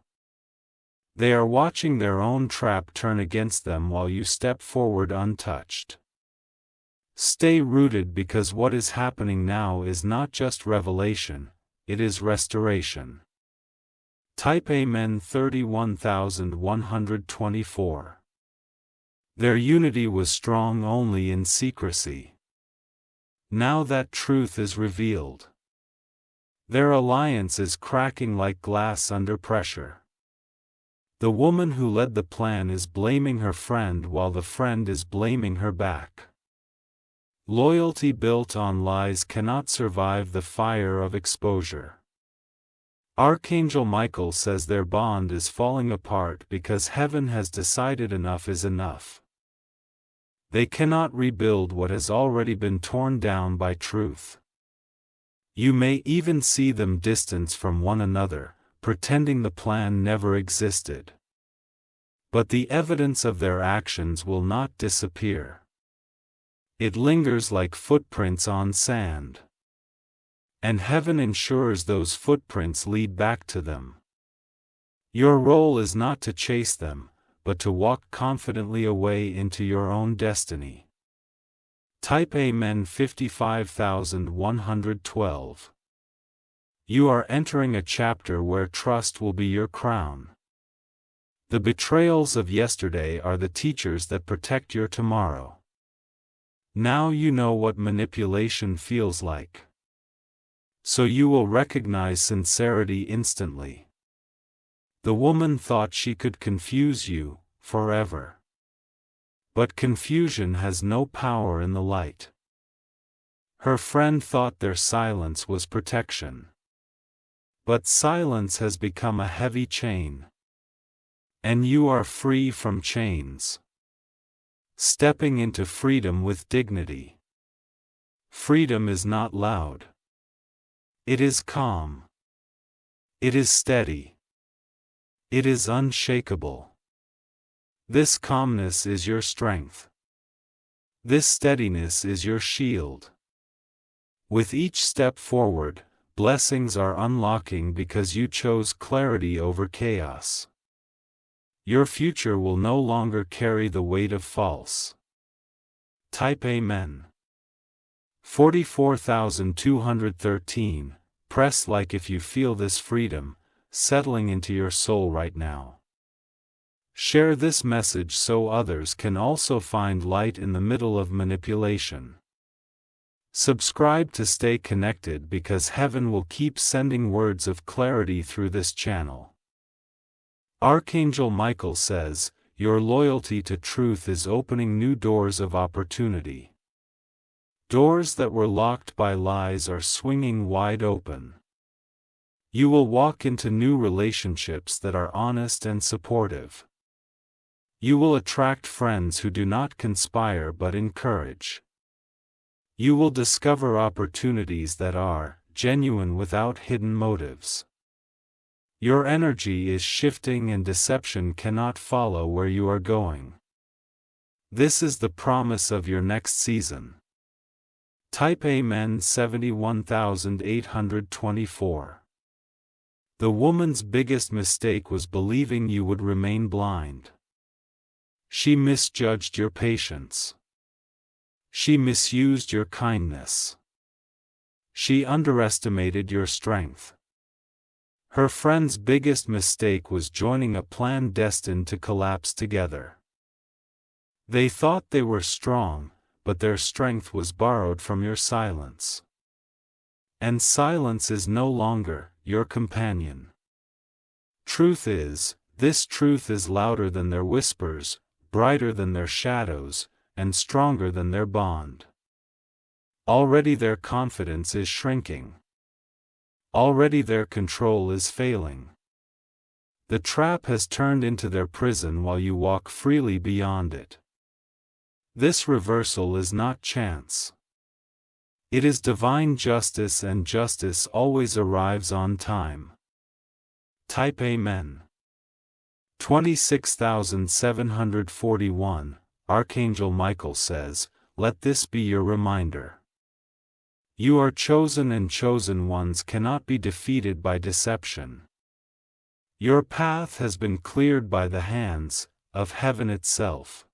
They are watching their own trap turn against them while you step forward untouched. Stay rooted, because what is happening now is not just revelation, it is restoration. Type Amen. 31,124. Their unity was strong only in secrecy. Now that truth is revealed, their alliance is cracking like glass under pressure. The woman who led the plan is blaming her friend while the friend is blaming her back. Loyalty built on lies cannot survive the fire of exposure. Archangel Michael says their bond is falling apart because heaven has decided enough is enough. They cannot rebuild what has already been torn down by truth. You may even see them distance from one another, pretending the plan never existed. But the evidence of their actions will not disappear. It lingers like footprints on sand. And heaven ensures those footprints lead back to them. Your role is not to chase them, but to walk confidently away into your own destiny. Type Amen. 55,112. You are entering a chapter where trust will be your crown. The betrayals of yesterday are the teachers that protect your tomorrow. Now you know what manipulation feels like. So you will recognize sincerity instantly. The woman thought she could confuse you forever. But confusion has no power in the light. Her friend thought their silence was protection. But silence has become a heavy chain. And you are free from chains. Stepping into freedom with dignity. Freedom is not loud. It is calm. It is steady. It is unshakable. This calmness is your strength. This steadiness is your shield. With each step forward, blessings are unlocking because you chose clarity over chaos. Your future will no longer carry the weight of false. Type Amen. 44,213. Press like if you feel this freedom settling into your soul right now. Share this message so others can also find light in the middle of manipulation. Subscribe to stay connected because heaven will keep sending words of clarity through this channel. Archangel Michael says, your loyalty to truth is opening new doors of opportunity. Doors that were locked by lies are swinging wide open. You will walk into new relationships that are honest and supportive. You will attract friends who do not conspire but encourage. You will discover opportunities that are genuine without hidden motives. Your energy is shifting and deception cannot follow where you are going. This is the promise of your next season. Type Amen 71824. The woman's biggest mistake was believing you would remain blind. She misjudged your patience. She misused your kindness. She underestimated your strength. Her friend's biggest mistake was joining a plan destined to collapse together. They thought they were strong, but their strength was borrowed from your silence. And silence is no longer your companion. This truth is louder than their whispers, brighter than their shadows, and stronger than their bond. Already their confidence is shrinking. Already their control is failing. The trap has turned into their prison while you walk freely beyond it. This reversal is not chance. It is divine justice, and justice always arrives on time. Type Amen. 26741. Archangel Michael says, let this be your reminder. You are chosen, and chosen ones cannot be defeated by deception. Your path has been cleared by the hands of heaven itself.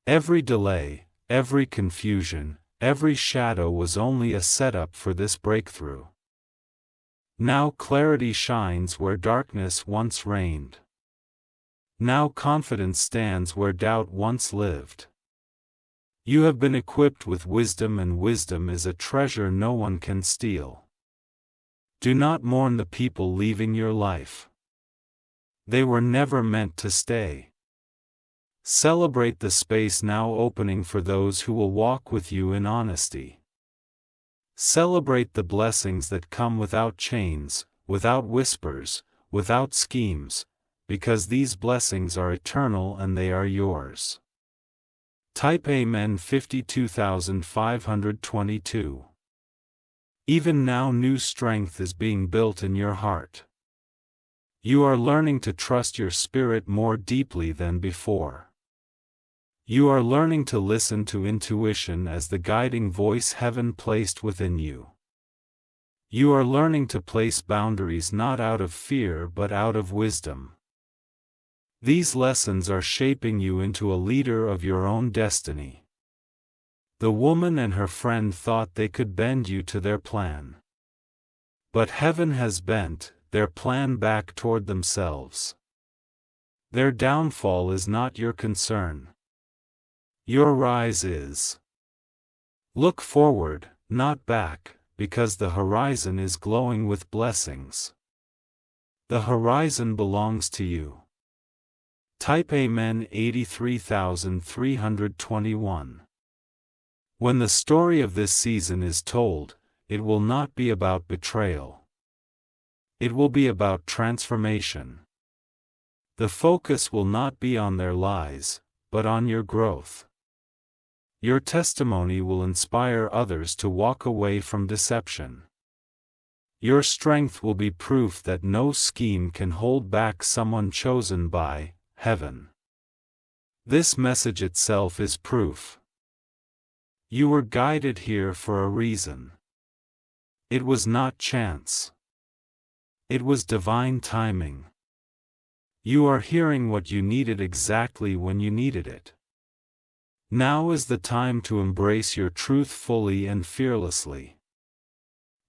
Every delay, every confusion, every shadow was only a setup for this breakthrough. Now clarity shines where darkness once reigned. Now confidence stands where doubt once lived. You have been equipped with wisdom, and wisdom is a treasure no one can steal. Do not mourn the people leaving your life. They were never meant to stay. Celebrate the space now opening for those who will walk with you in honesty. Celebrate the blessings that come without chains, without whispers, without schemes, because these blessings are eternal and they are yours. Type Amen 52522. Even now new strength is being built in your heart. You are learning to trust your spirit more deeply than before. You are learning to listen to intuition as the guiding voice heaven placed within you. You are learning to place boundaries not out of fear but out of wisdom. These lessons are shaping you into a leader of your own destiny. The woman and her friend thought they could bend you to their plan. But heaven has bent their plan back toward themselves. Their downfall is not your concern. Your rise is. Look forward, not back, because the horizon is glowing with blessings. The horizon belongs to you. Type Amen 83321. When the story of this season is told, it will not be about betrayal. It will be about transformation. The focus will not be on their lies, but on your growth. Your testimony will inspire others to walk away from deception. Your strength will be proof that no scheme can hold back someone chosen by heaven. This message itself is proof. You were guided here for a reason. It was not chance. It was divine timing. You are hearing what you needed exactly when you needed it. Now is the time to embrace your truth fully and fearlessly.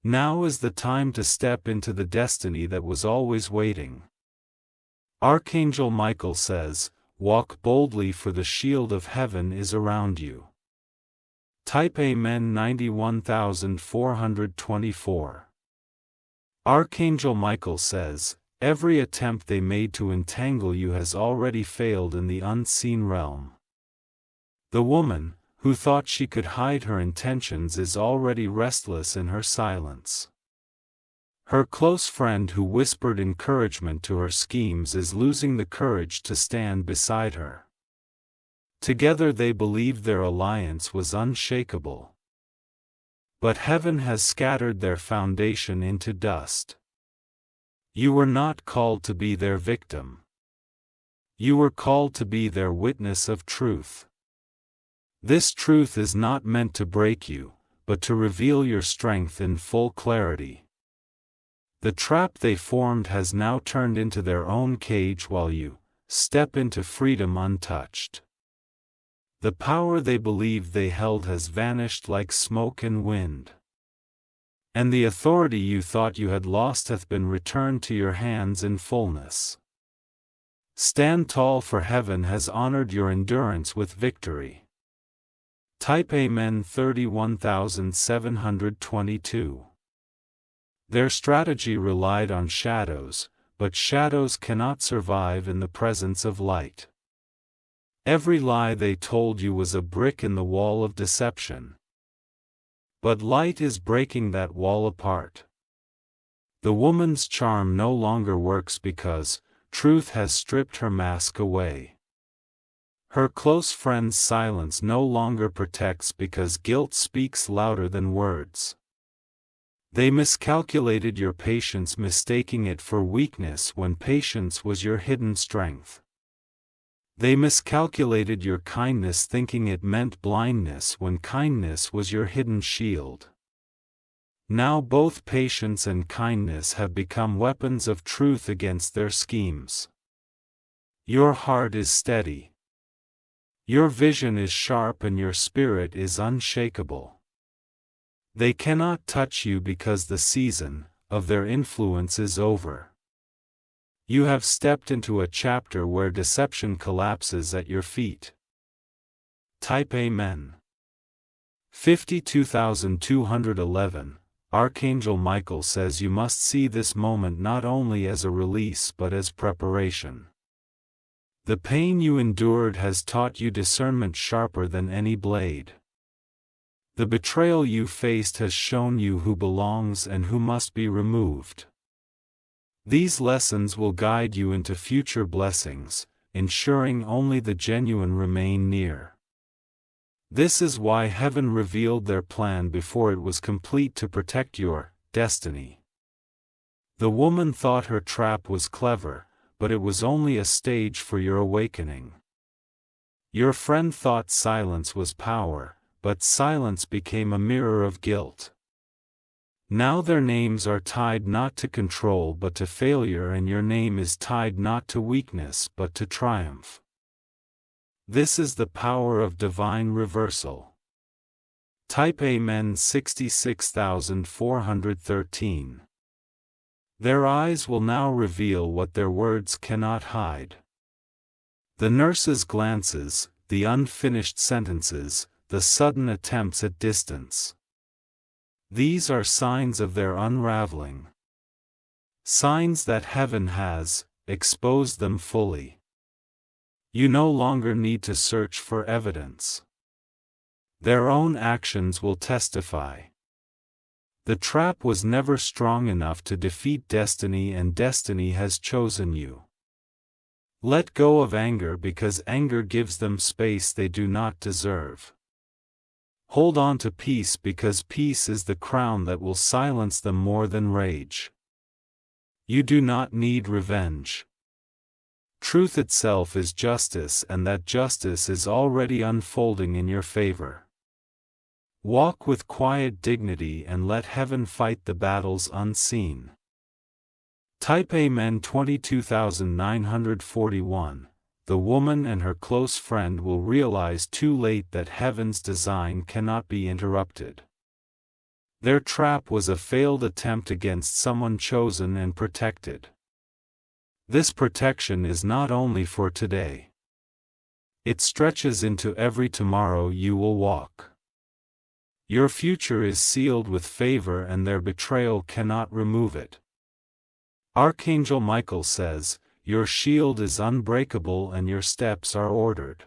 Now is the time to step into the destiny that was always waiting. Archangel Michael says, walk boldly for the shield of heaven is around you. Type Amen 91424. Archangel Michael says, every attempt they made to entangle you has already failed in the unseen realm. The woman, who thought she could hide her intentions, is already restless in her silence. Her close friend who whispered encouragement to her schemes is losing the courage to stand beside her. Together they believed their alliance was unshakable. But heaven has scattered their foundation into dust. You were not called to be their victim. You were called to be their witness of truth. This truth is not meant to break you, but to reveal your strength in full clarity. The trap they formed has now turned into their own cage while you step into freedom untouched. The power they believed they held has vanished like smoke and wind. And the authority you thought you had lost hath been returned to your hands in fullness. Stand tall, for heaven has honored your endurance with victory. Type Amen 31722. Their strategy relied on shadows, but shadows cannot survive in the presence of light. Every lie they told you was a brick in the wall of deception. But light is breaking that wall apart. The woman's charm no longer works because truth has stripped her mask away. Her close friend's silence no longer protects because guilt speaks louder than words. They miscalculated your patience, mistaking it for weakness when patience was your hidden strength. They miscalculated your kindness, thinking it meant blindness when kindness was your hidden shield. Now both patience and kindness have become weapons of truth against their schemes. Your heart is steady. Your vision is sharp and your spirit is unshakable. They cannot touch you because the season of their influence is over. You have stepped into a chapter where deception collapses at your feet. Type Amen. 52211. Archangel Michael says you must see this moment not only as a release but as preparation. The pain you endured has taught you discernment sharper than any blade. The betrayal you faced has shown you who belongs and who must be removed. These lessons will guide you into future blessings, ensuring only the genuine remain near. This is why heaven revealed their plan before it was complete to protect your destiny. The woman thought her trap was clever, but it was only a stage for your awakening. Your friend thought silence was power, but silence became a mirror of guilt. Now their names are tied not to control but to failure, and your name is tied not to weakness but to triumph. This is the power of divine reversal. Type Amen 66413. Their eyes will now reveal what their words cannot hide. The nurse's glances, the unfinished sentences, the sudden attempts at distance. These are signs of their unraveling. Signs that heaven has exposed them fully. You no longer need to search for evidence. Their own actions will testify. The trap was never strong enough to defeat destiny, and destiny has chosen you. Let go of anger because anger gives them space they do not deserve. Hold on to peace because peace is the crown that will silence them more than rage. You do not need revenge. Truth itself is justice, and that justice is already unfolding in your favor. Walk with quiet dignity and let heaven fight the battles unseen. Type Amen 22941. The woman and her close friend will realize too late that heaven's design cannot be interrupted. Their trap was a failed attempt against someone chosen and protected. This protection is not only for today. It stretches into every tomorrow you will walk. Your future is sealed with favor and their betrayal cannot remove it. Archangel Michael says, your shield is unbreakable and your steps are ordered.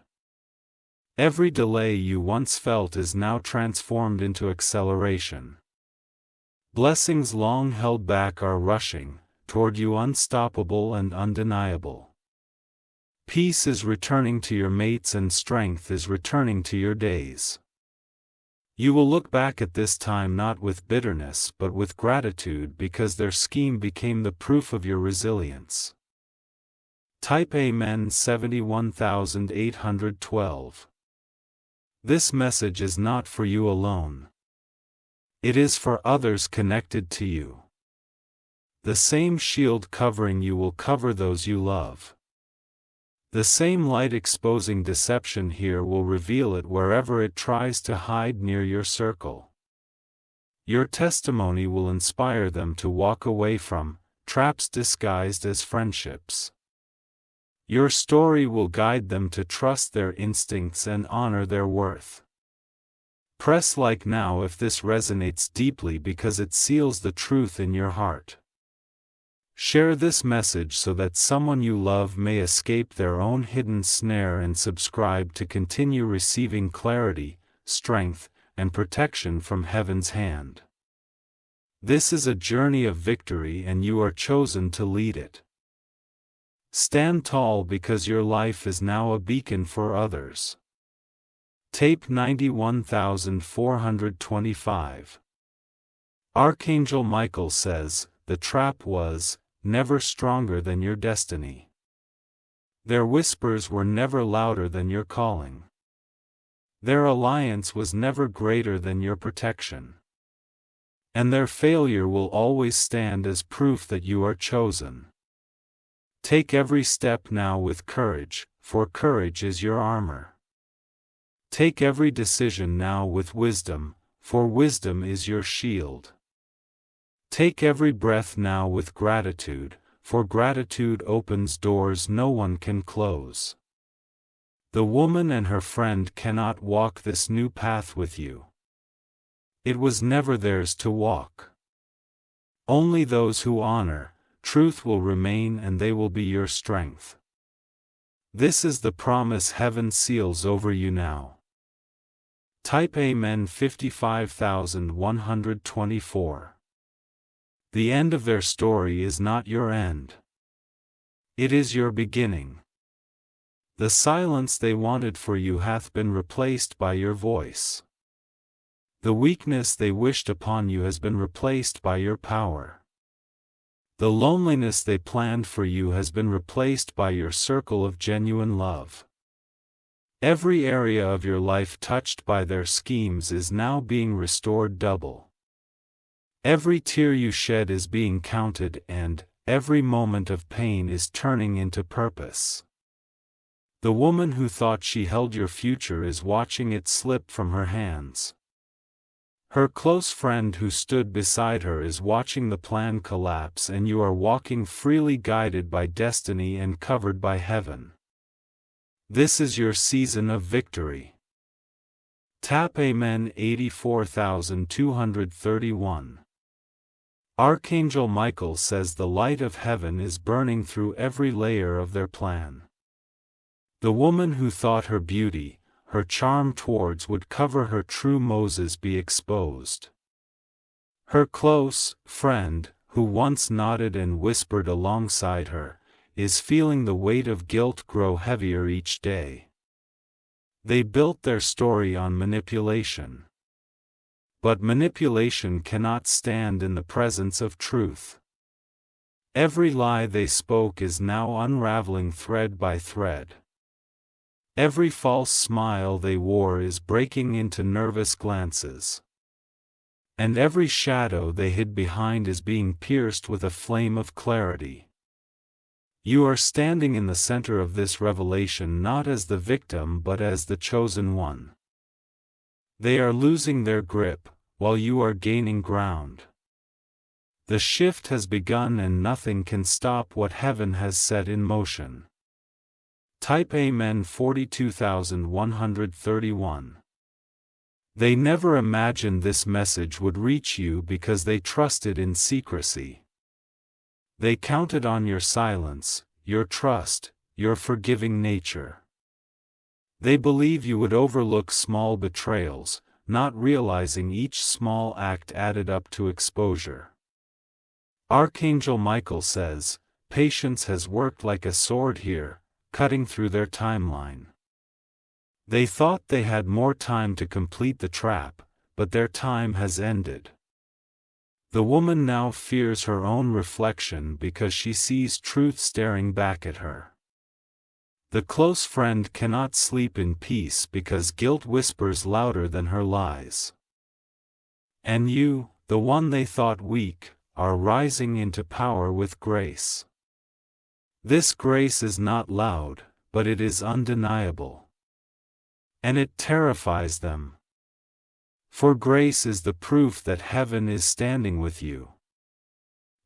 Every delay you once felt is now transformed into acceleration. Blessings long held back are rushing toward you, unstoppable and undeniable. Peace is returning to your mates and strength is returning to your days. You will look back at this time not with bitterness but with gratitude because their scheme became the proof of your resilience. Type Amen 71812. This message is not for you alone. It is for others connected to you. The same shield covering you will cover those you love. The same light exposing deception here will reveal it wherever it tries to hide near your circle. Your testimony will inspire them to walk away from traps disguised as friendships. Your story will guide them to trust their instincts and honor their worth. Press like now if this resonates deeply because it seals the truth in your heart. Share this message so that someone you love may escape their own hidden snare and subscribe to continue receiving clarity, strength, and protection from heaven's hand. This is a journey of victory and you are chosen to lead it. Stand tall because your life is now a beacon for others. Tape 91425. Archangel Michael says, the trap was never stronger than your destiny. Their whispers were never louder than your calling. Their alliance was never greater than your protection. And their failure will always stand as proof that you are chosen. Take every step now with courage, for courage is your armor. Take every decision now with wisdom, for wisdom is your shield. Take every breath now with gratitude, for gratitude opens doors no one can close. The woman and her friend cannot walk this new path with you. It was never theirs to walk. Only those who honor truth will remain and they will be your strength. This is the promise heaven seals over you now. Type Amen 55124. The end of their story is not your end. It is your beginning. The silence they wanted for you hath been replaced by your voice. The weakness they wished upon you has been replaced by your power. The loneliness they planned for you has been replaced by your circle of genuine love. Every area of your life touched by their schemes is now being restored double. Every tear you shed is being counted and every moment of pain is turning into purpose. The woman who thought she held your future is watching it slip from her hands. Her close friend who stood beside her is watching the plan collapse and you are walking freely guided by destiny and covered by heaven. This is your season of victory. Tap Amen 84231. Archangel Michael says the light of heaven is burning through every layer of their plan. The woman who thought her beauty, her charm towards would cover her true Moses be exposed. Her close friend, who once nodded and whispered alongside her, is feeling the weight of guilt grow heavier each day. They built their story on manipulation. But manipulation cannot stand in the presence of truth. Every lie they spoke is now unraveling thread by thread. Every false smile they wore is breaking into nervous glances. And every shadow they hid behind is being pierced with a flame of clarity. You are standing in the center of this revelation not as the victim but as the chosen one. They are losing their grip, while you are gaining ground. The shift has begun and nothing can stop what heaven has set in motion. Type Amen 42131. They never imagined this message would reach you because they trusted in secrecy. They counted on your silence, your trust, your forgiving nature. They believe you would overlook small betrayals, not realizing each small act added up to exposure. Archangel Michael says, patience has worked like a sword here, cutting through their timeline. They thought they had more time to complete the trap, but their time has ended. The woman now fears her own reflection because she sees truth staring back at her. The close friend cannot sleep in peace because guilt whispers louder than her lies. And you, the one they thought weak, are rising into power with grace. This grace is not loud, but it is undeniable. And it terrifies them. For grace is the proof that heaven is standing with you.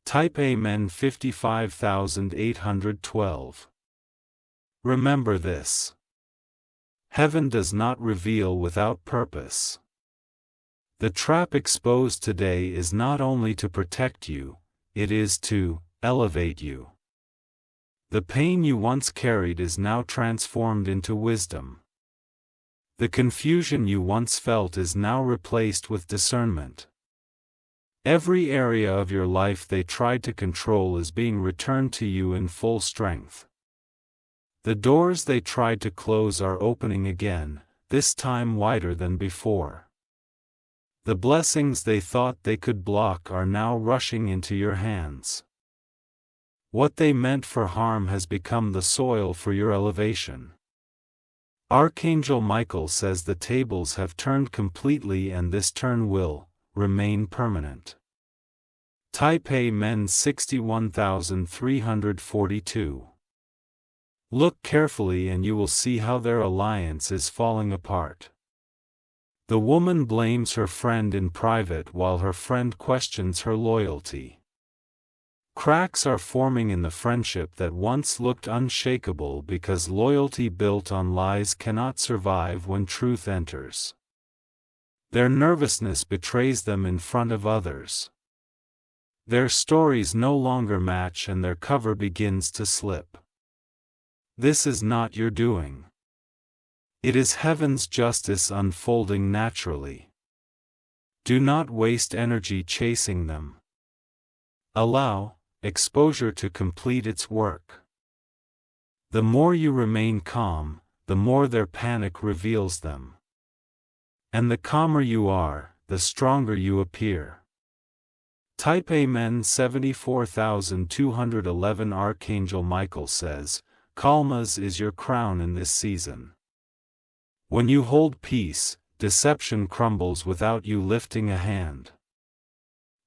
Type Amen 55812. Remember this. Heaven does not reveal without purpose. The trap exposed today is not only to protect you, it is to elevate you. The pain you once carried is now transformed into wisdom. The confusion you once felt is now replaced with discernment. Every area of your life they tried to control is being returned to you in full strength. The doors they tried to close are opening again, this time wider than before. The blessings they thought they could block are now rushing into your hands. What they meant for harm has become the soil for your elevation. Archangel Michael says the tables have turned completely and this turn will remain permanent. Type Amen 61342. Look carefully and you will see how their alliance is falling apart. The woman blames her friend in private while her friend questions her loyalty. Cracks are forming in the friendship that once looked unshakable because loyalty built on lies cannot survive when truth enters. Their nervousness betrays them in front of others. Their stories no longer match and their cover begins to slip. This is not your doing. It is heaven's justice unfolding naturally. Do not waste energy chasing them. Allow exposure to complete its work. The more you remain calm, the more their panic reveals them. And the calmer you are, the stronger you appear. Type Amen 74211. Archangel Michael says, Calmness is your crown in this season. When you hold peace, deception crumbles without you lifting a hand.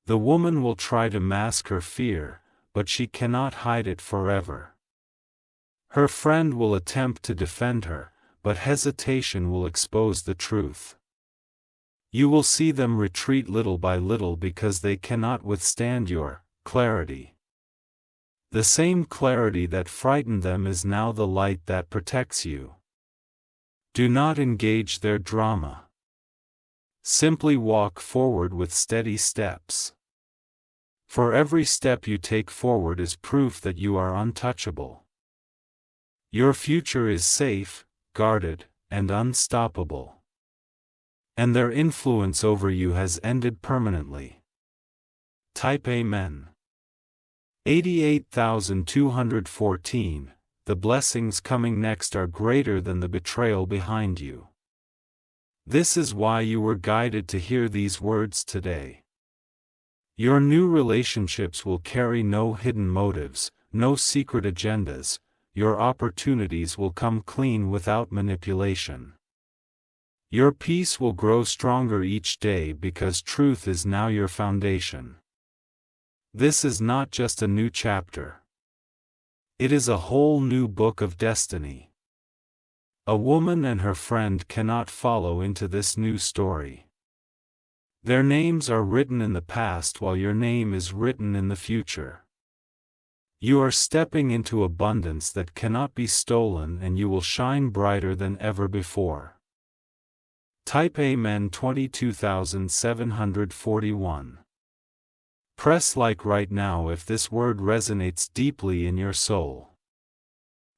The woman will try to mask her fear, but she cannot hide it forever. Her friend will attempt to defend her, but hesitation will expose the truth. You will see them retreat little by little because they cannot withstand your clarity. The same clarity that frightened them is now the light that protects you. Do not engage their drama. Simply walk forward with steady steps. For every step you take forward is proof that you are untouchable. Your future is safe, guarded, and unstoppable. And their influence over you has ended permanently. Type Amen. 88,214. The blessings coming next are greater than the betrayal behind you. This is why you were guided to hear these words today. Your new relationships will carry no hidden motives, no secret agendas. Your opportunities will come clean without manipulation. Your peace will grow stronger each day because truth is now your foundation. This is not just a new chapter. It is a whole new book of destiny. A woman and her friend cannot follow into this new story. Their names are written in the past while your name is written in the future. You are stepping into abundance that cannot be stolen, and you will shine brighter than ever before. Type Amen 22741. Press like right now if this word resonates deeply in your soul.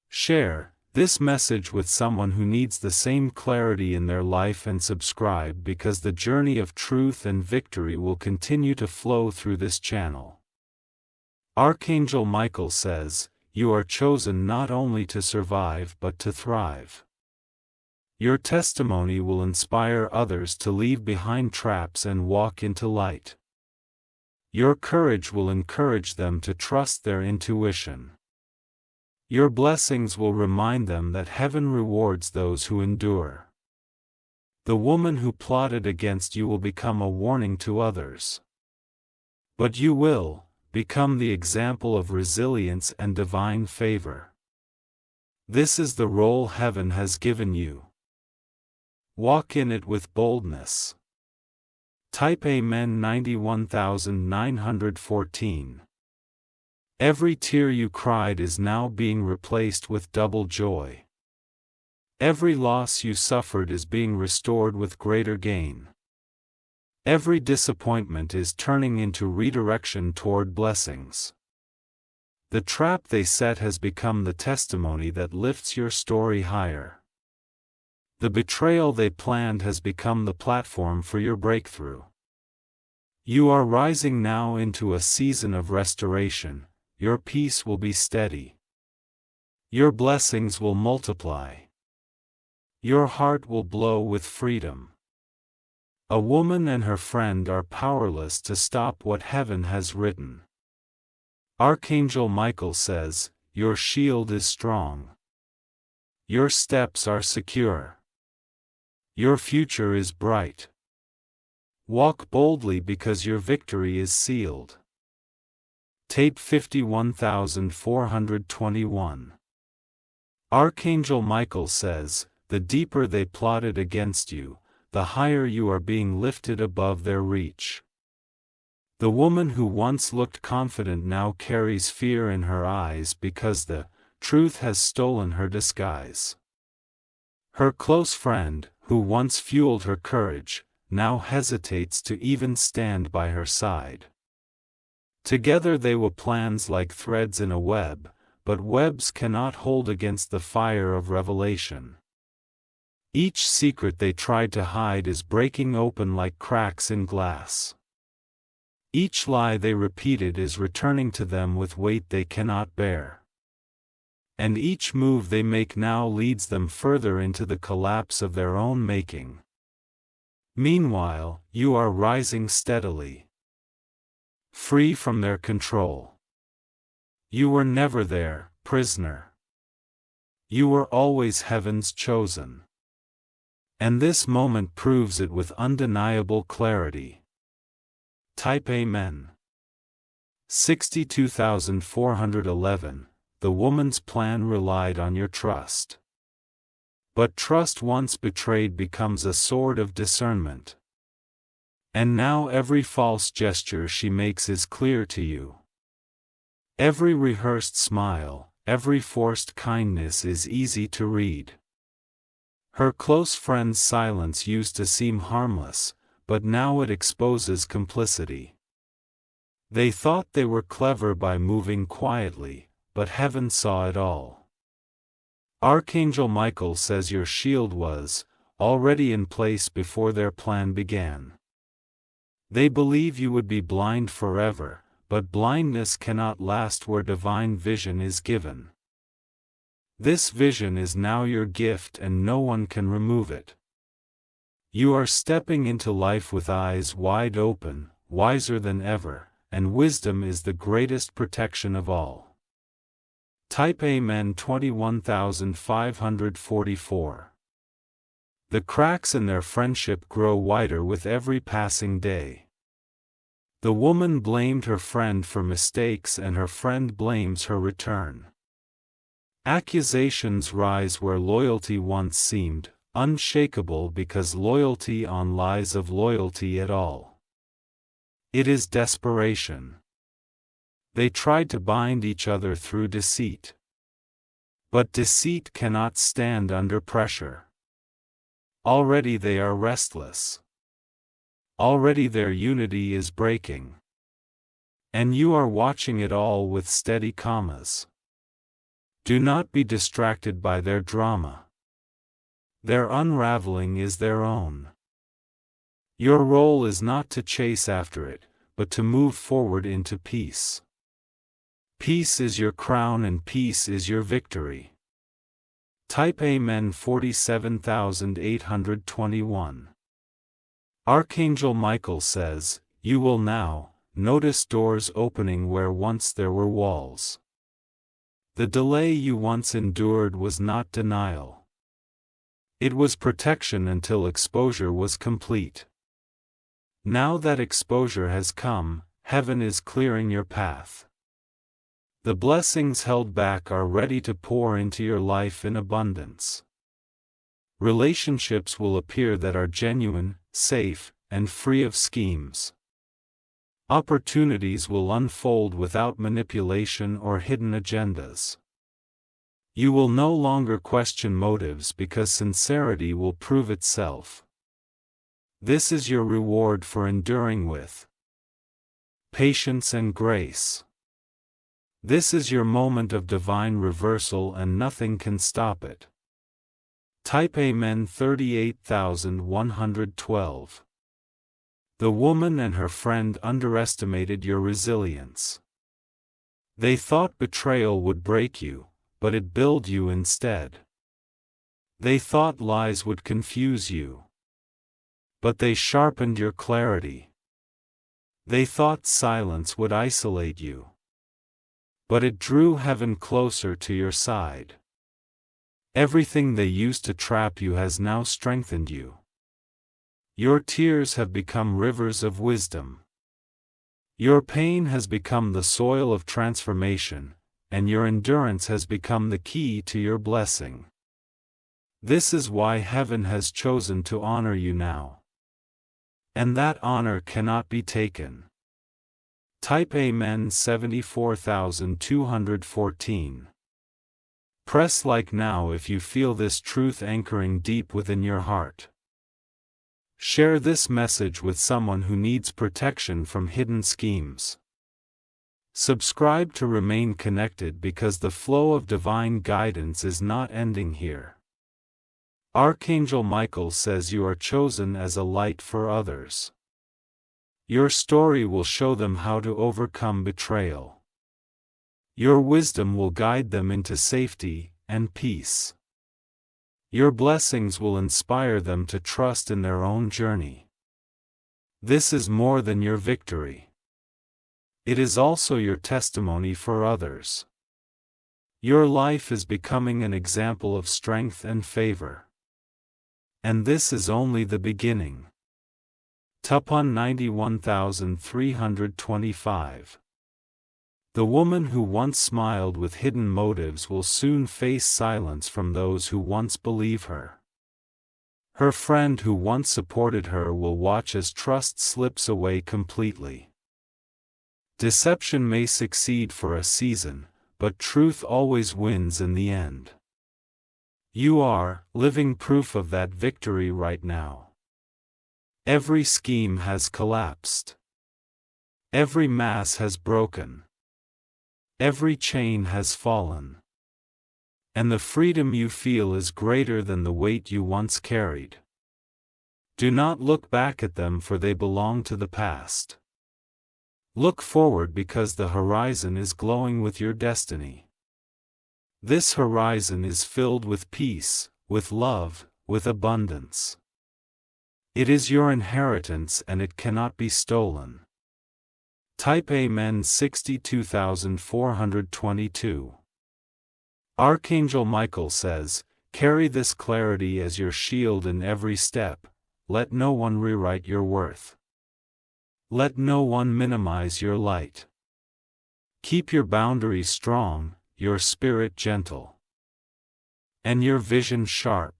Share this message with someone who needs the same clarity in their life, and subscribe because the journey of truth and victory will continue to flow through this channel. Archangel Michael says, you are chosen not only to survive but to thrive. Your testimony will inspire others to leave behind traps and walk into light. Your courage will encourage them to trust their intuition. Your blessings will remind them that heaven rewards those who endure. The woman who plotted against you will become a warning to others. But you will become the example of resilience and divine favor. This is the role heaven has given you. Walk in it with boldness. Type Amen 91914. Every tear you cried is now being replaced with double joy. Every loss you suffered is being restored with greater gain. Every disappointment is turning into redirection toward blessings. The trap they set has become the testimony that lifts your story higher. The betrayal they planned has become the platform for your breakthrough. You are rising now into a season of restoration. Your peace will be steady. Your blessings will multiply. Your heart will blow with freedom. A woman and her friend are powerless to stop what heaven has written. Archangel Michael says, your shield is strong. Your steps are secure. Your future is bright. Walk boldly because your victory is sealed. Tape 51421. Archangel Michael says, the deeper they plotted against you, the higher you are being lifted above their reach. The woman who once looked confident now carries fear in her eyes because the truth has stolen her disguise. Her close friend, who once fueled her courage, now hesitates to even stand by her side. Together they wove plans like threads in a web, but webs cannot hold against the fire of revelation. Each secret they tried to hide is breaking open like cracks in glass. Each lie they repeated is returning to them with weight they cannot bear. And each move they make now leads them further into the collapse of their own making. Meanwhile, you are rising steadily, free from their control. You were never their prisoner. You were always heaven's chosen. And this moment proves it with undeniable clarity. Type Amen. 62411. The woman's plan relied on your trust. But trust once betrayed becomes a sword of discernment. And now every false gesture she makes is clear to you. Every rehearsed smile, every forced kindness is easy to read. Her close friend's silence used to seem harmless, but now it exposes complicity. They thought they were clever by moving quietly, but heaven saw it all. Archangel Michael says your shield was already in place before their plan began. They believe you would be blind forever, but blindness cannot last where divine vision is given. This vision is now your gift and no one can remove it. You are stepping into life with eyes wide open, wiser than ever, and wisdom is the greatest protection of all. Type Amen 21544. The cracks in their friendship grow wider with every passing day. The woman blamed her friend for mistakes and her friend blames her return. Accusations rise where loyalty once seemed unshakable because loyalty on lies of loyalty at all. It is desperation. They tried to bind each other through deceit. But deceit cannot stand under pressure. Already they are restless. Already their unity is breaking. And you are watching it all with steady commas. Do not be distracted by their drama. Their unraveling is their own. Your role is not to chase after it, but to move forward into peace. Peace is your crown and peace is your victory. Type Amen 47821. Archangel Michael says, you will now notice doors opening where once there were walls. The delay you once endured was not denial. It was protection until exposure was complete. Now that exposure has come, heaven is clearing your path. The blessings held back are ready to pour into your life in abundance. Relationships will appear that are genuine, safe, and free of schemes. Opportunities will unfold without manipulation or hidden agendas. You will no longer question motives because sincerity will prove itself. This is your reward for enduring with patience and grace. This is your moment of divine reversal and nothing can stop it. Type Amen 38112. The woman and her friend underestimated your resilience. They thought betrayal would break you, but it built you instead. They thought lies would confuse you, but they sharpened your clarity. They thought silence would isolate you, but it drew heaven closer to your side. Everything they used to trap you has now strengthened you. Your tears have become rivers of wisdom. Your pain has become the soil of transformation, and your endurance has become the key to your blessing. This is why heaven has chosen to honor you now. And that honor cannot be taken. Type Amen 74214. Press like now if you feel this truth anchoring deep within your heart. Share this message with someone who needs protection from hidden schemes. Subscribe to remain connected because the flow of divine guidance is not ending here. Archangel Michael says you are chosen as a light for others. Your story will show them how to overcome betrayal. Your wisdom will guide them into safety and peace. Your blessings will inspire them to trust in their own journey. This is more than your victory. It is also your testimony for others. Your life is becoming an example of strength and favor. And this is only the beginning. Tupan 91325. The woman who once smiled with hidden motives will soon face silence from those who once believe her. Her friend who once supported her will watch as trust slips away completely. Deception may succeed for a season, but truth always wins in the end. You are living proof of that victory right now. Every scheme has collapsed. Every mass has broken. Every chain has fallen. And the freedom you feel is greater than the weight you once carried. Do not look back at them, for they belong to the past. Look forward because the horizon is glowing with your destiny. This horizon is filled with peace, with love, with abundance. It is your inheritance and it cannot be stolen. Type Amen 62422. Archangel Michael says, carry this clarity as your shield in every step. Let no one rewrite your worth. Let no one minimize your light. Keep your boundaries strong, your spirit gentle, and your vision sharp.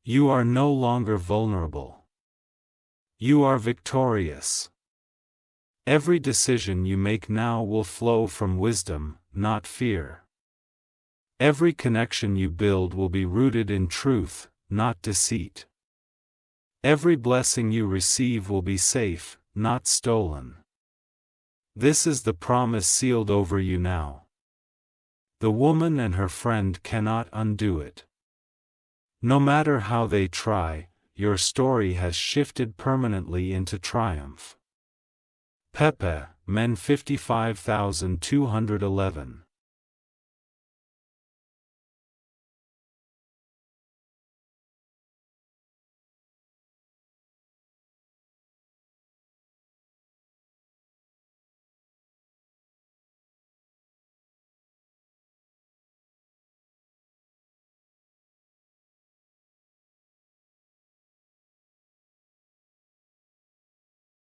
You are no longer vulnerable. You are victorious. Every decision you make now will flow from wisdom, not fear. Every connection you build will be rooted in truth, not deceit. Every blessing you receive will be safe, not stolen. This is the promise sealed over you now. The woman and her friend cannot undo it. No matter how they try, your story has shifted permanently into triumph. Pepe, Men 55,211.